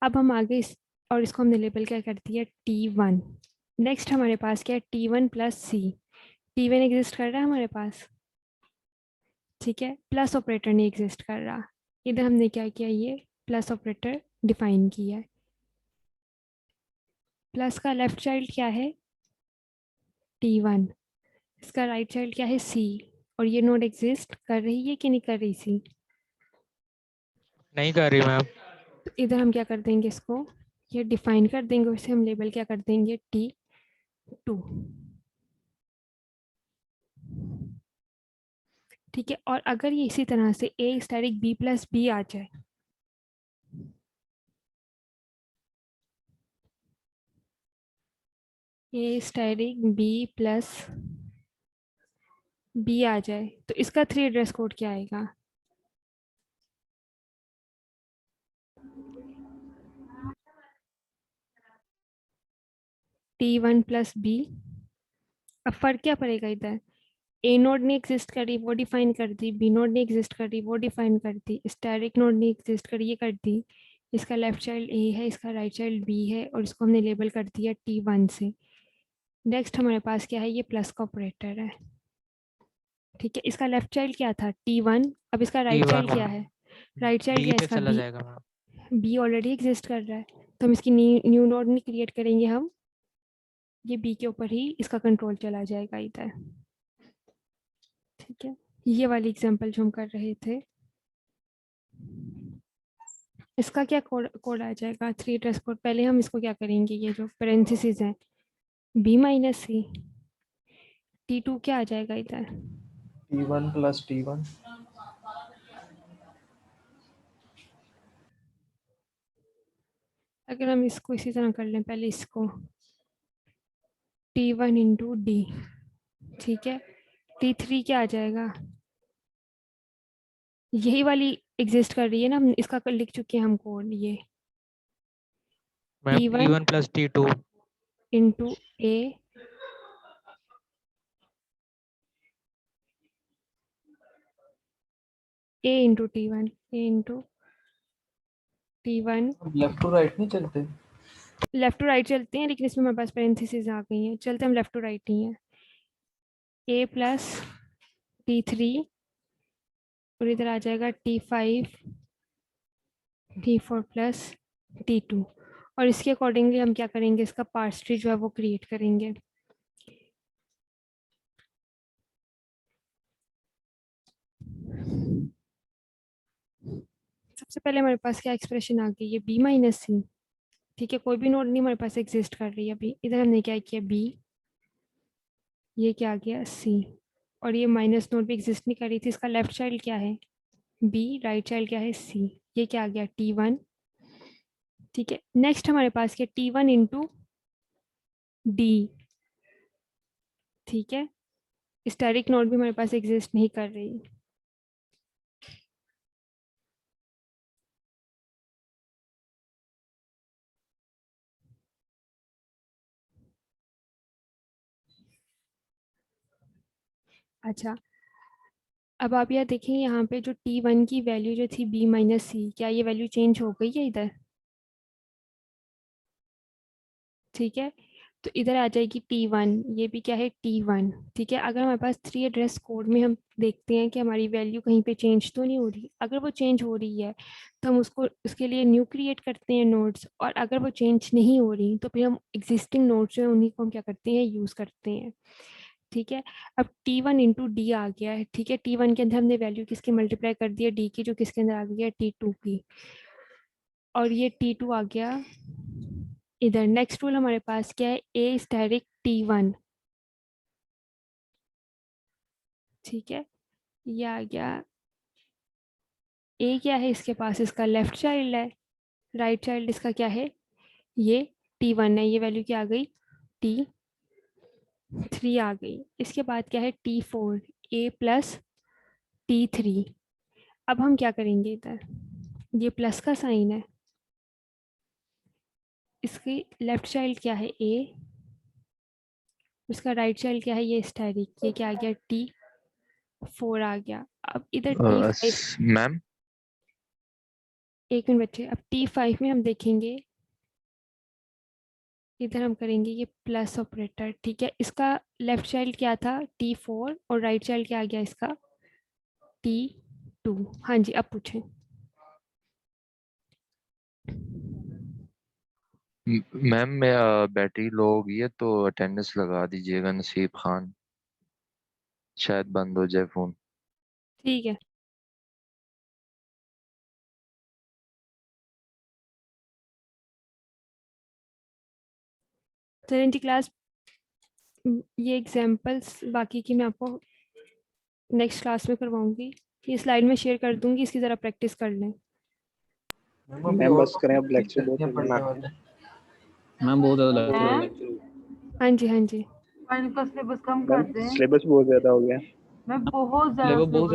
अब हम आगे और इसको हमने लेबल क्या कर दिया T1। नेक्स्ट हमारे पास क्या है, T1 प्लस सी। T1 एग्जिस्ट कर रहा है हमारे पास, ठीक है, प्लस ऑपरेटर नहीं एग्जिस्ट कर रहा। इधर हमने क्या किया, ये प्लस ऑपरेटर डिफाइन किया है। प्लस का लेफ्ट चाइल्ड क्या है T1, इसका राइट चाइल्ड क्या है C, और ये नोड एग्जिस्ट कर रही है कि नहीं कर रही सी? नहीं कर रही मैम। तो इधर हम क्या कर देंगे, इसको ये डिफाइन कर देंगे, उसे हम लेबल क्या कर देंगे T2, ठीक है। और अगर ये इसी तरह से A static B plus B आ जाए, A static B plus B आ जाए तो इसका 3 एड्रेस कोड क्या आएगा? T1 plus B. अब फर्क क्या पड़ेगा इधर? ए नोड नहीं एग्जिस्ट कर रही, वो डिफाइन कर दी। बी नोड नहीं एग्जिस्ट कर रही, वो डिफाइन कर दी। स्टैटिक नोड नहीं एग्जिस्ट कर रही, ये कर दी। इसका लेफ्ट चाइल्ड ए है, इसका राइट चाइल्ड बी है, और इसको हमने लेबल कर दिया T1 से। नेक्स्ट हमारे पास क्या है? ये प्लस का ऑपरेटर है, ठीक है। इसका लेफ्ट चाइल्ड क्या था? T1। अब इसका राइट चाइल्ड क्या है? राइट चाइल्ड बी क्या है पे इसका? चला बी। जाएगा मैम। बी ऑलरेडी एग्जिस्ट कर रहा है, तो हम इसकी न्यू नोड नहीं क्रिएट करेंगे हम, ये बी के ऊपर ही इसका कंट्रोल चला जाएगा इधर, ठीक है। ये वाली एग्जांपल जो हम कर रहे थे, इसका क्या कोड आ जाएगा? 3 एड्रेस कोड। पहले हम इसको क्या करेंगे, ये जो पेरेंथेसिस है बी माइनस सी, T2 क्या आ जाएगा इधर? T1 plus T1। अगर हम इसको इसी तरह कर लें, पहले इसको T1 इंटू डी, ठीक है। T3 क्या आ जाएगा? यही वाली एग्जिस्ट कर रही है ना, हम इसका लिख चुके हैं हम कोड, ये ma'am T1 T1 plus T2 into A into T1, A into T1। Left to right नहीं चलते? लेफ्ट टू राइट चलते हैं, लेकिन इसमें हमारे पास पेरेंथेसिस आ गई हैं, चलते हम लेफ्ट टू राइट ही हैं। ए प्लस T3 और इधर आ जाएगा T5 T4 प्लस T2, और इसके अकॉर्डिंगली हम क्या करेंगे, इसका पार्स ट्री जो है वो क्रिएट करेंगे। सबसे पहले हमारे पास क्या एक्सप्रेशन आ गई है? बी माइनस सी, ठीक है। कोई भी नोड नहीं हमारे पास एग्जिस्ट कर रही है अभी। इधर हमने क्या किया? बी, ये क्या आ गया? सी, और ये माइनस नोड भी एग्जिस्ट नहीं कर रही थी। इसका लेफ्ट चाइल्ड क्या है? बी, राइट चाइल्ड क्या है? सी। ये क्या आ गया? T1, ठीक है। नेक्स्ट हमारे पास क्या? T1 इंटू डी, ठीक है। स्टैटिक नोड भी हमारे पास एग्जिस्ट नहीं कर रही। अच्छा, अब आप यह देखें, यहाँ पे जो T1 की वैल्यू जो थी B माइनस सी, क्या ये वैल्यू चेंज हो गई है इधर? ठीक है, तो इधर आ जाएगी T1, ये भी क्या है? T1, ठीक है। अगर हमारे पास 3 एड्रेस कोड में हम देखते हैं कि हमारी वैल्यू कहीं पे चेंज तो नहीं हो रही। अगर वो चेंज हो रही है तो हम उसको उसके लिए न्यू क्रिएट करते हैं नोड्स, और अगर वो चेंज नहीं हो रही तो फिर हम एग्जिस्टिंग नोड्स जो है उन्हीं को हम क्या करते हैं? यूज़ करते हैं, ठीक है। अब T1 इंटू डी आ गया है, ठीक है। T1 के अंदर हमने वैल्यू किसकी मल्टीप्लाई कर दी है? डी की, जो किसके अंदर आ गई है? T2 की, और ये T2 आ गया इधर। नेक्स्ट रूल हमारे पास क्या है? ए स्टैटिक T1, ठीक है। ये आ गया। ए क्या है इसके पास? इसका लेफ्ट चाइल्ड है, राइट चाइल्ड इसका क्या है? ये T1 है। ये वैल्यू क्या आ गई? T3 आ गई। इसके बाद क्या है? T4, ए प्लस T3। अब हम क्या करेंगे इधर? ये प्लस का साइन है, इसकी लेफ्ट चाइल्ड क्या है? ए, उसका राइट चाइल्ड क्या है? ये स्टैटिक, ये क्या आ गया? T4 आ गया। अब इधर T5, मैम एक मिनट बच्चे, अब T5 में हम देखेंगे, इधर हम करेंगे ये प्लस ऑपरेटर, ठीक है। इसका लेफ्ट चाइल्ड क्या था? T4, और राइट चाइल्ड क्या आ गया इसका? T2। हाँ जी, अब पूछें। मैम मैं बैटरी लो हो गई है तो अटेंडेंस लगा दीजिएगा। नसीब खान, शायद बंद हो जाए फोन। ठीक है। चलें जी क्लास, ये एग्जांपल्स बाकी की मैं आपको नेक्स्ट क्लास में करवाऊंगी। ये स्लाइड में शेयर कर दूंगी, इसकी ज़रा प्रैक्टिस कर लें। मैम बस करें, अब लेक्चर बहुत पढ़ने वाले। मैम बहुत ज़्यादा लेक्चर हाँ जी हाँ जी। मैम इनका सिलेबस कम कर दें। सिलेबस बहुत ज्यादा हो गया। मैं बहुत ज्यादा लेवल बहुत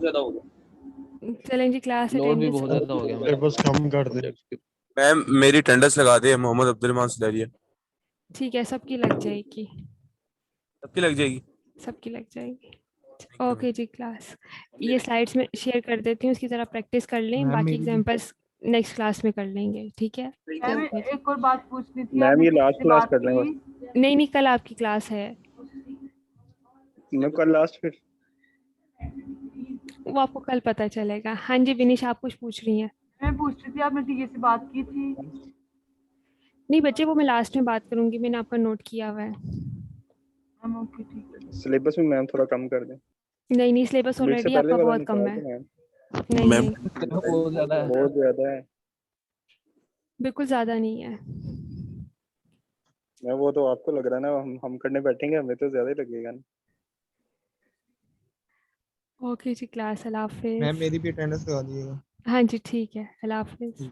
ज्यादा हो गया, चलें जी क्लास लोड भी अटेंडेंस बहुत ज्यादा हो गया मैम। सिलेबस कम कर दे। मैम मेरी अटेंडेंस लगा दे, मोहम्मद अब्दुल सुलैरिया। ठीक है, सबकी लग जाएगी, सबकी लग जाएगी। सबकी लग जाएगी। Thank you, ओके जी क्लास, ये स्लाइड्स में शेयर कर देती हूँ, उसकी तरह प्रैक्टिस कर लें, बाकी एग्जाम्पल्स नेक्स्ट क्लास में कर लेंगे, ठीक है। मैम ओके एक और बात पूछनी थी, मैम आपने ये किसी लास्ट से क्लास बात कर लें बस। की? नहीं कल आपकी क्लास है, मैं कल लास्ट फिर। वो आपको कल पता चलेगा। हाँ जी विनीश, आप कुछ पूछ रही हैं? मैं पूछ रही थी आपने टीए से बात की थी? नहीं बच्चे, वो मैं लास्ट में बात करूंगी, मैंने आपका नोट किया हुआ है। मैम ओके ठीक है। सिलेबस में मैम थोड़ा कम कर दें। नहीं सिलेबस मिड से ऑलरेडी पहले आपका वाला बहुत कम निकाल है। दें मैम। नहीं मैम नहीं बहुत ज्यादा है। बहुत ज्यादा है बिल्कुल ज़्यादा नहीं है। मैम, वो तो आपको लग रहा है ना, हम करने बैठेंगे हमें तो ज्यादा ही लगेगा ना। ओके जी क्लास, अल्लाह मैम हाफिज। मेरी भी अटेंडेंस लगा दीजिएगा। हाँ जी ठीक है, अल्लाह हाफिज।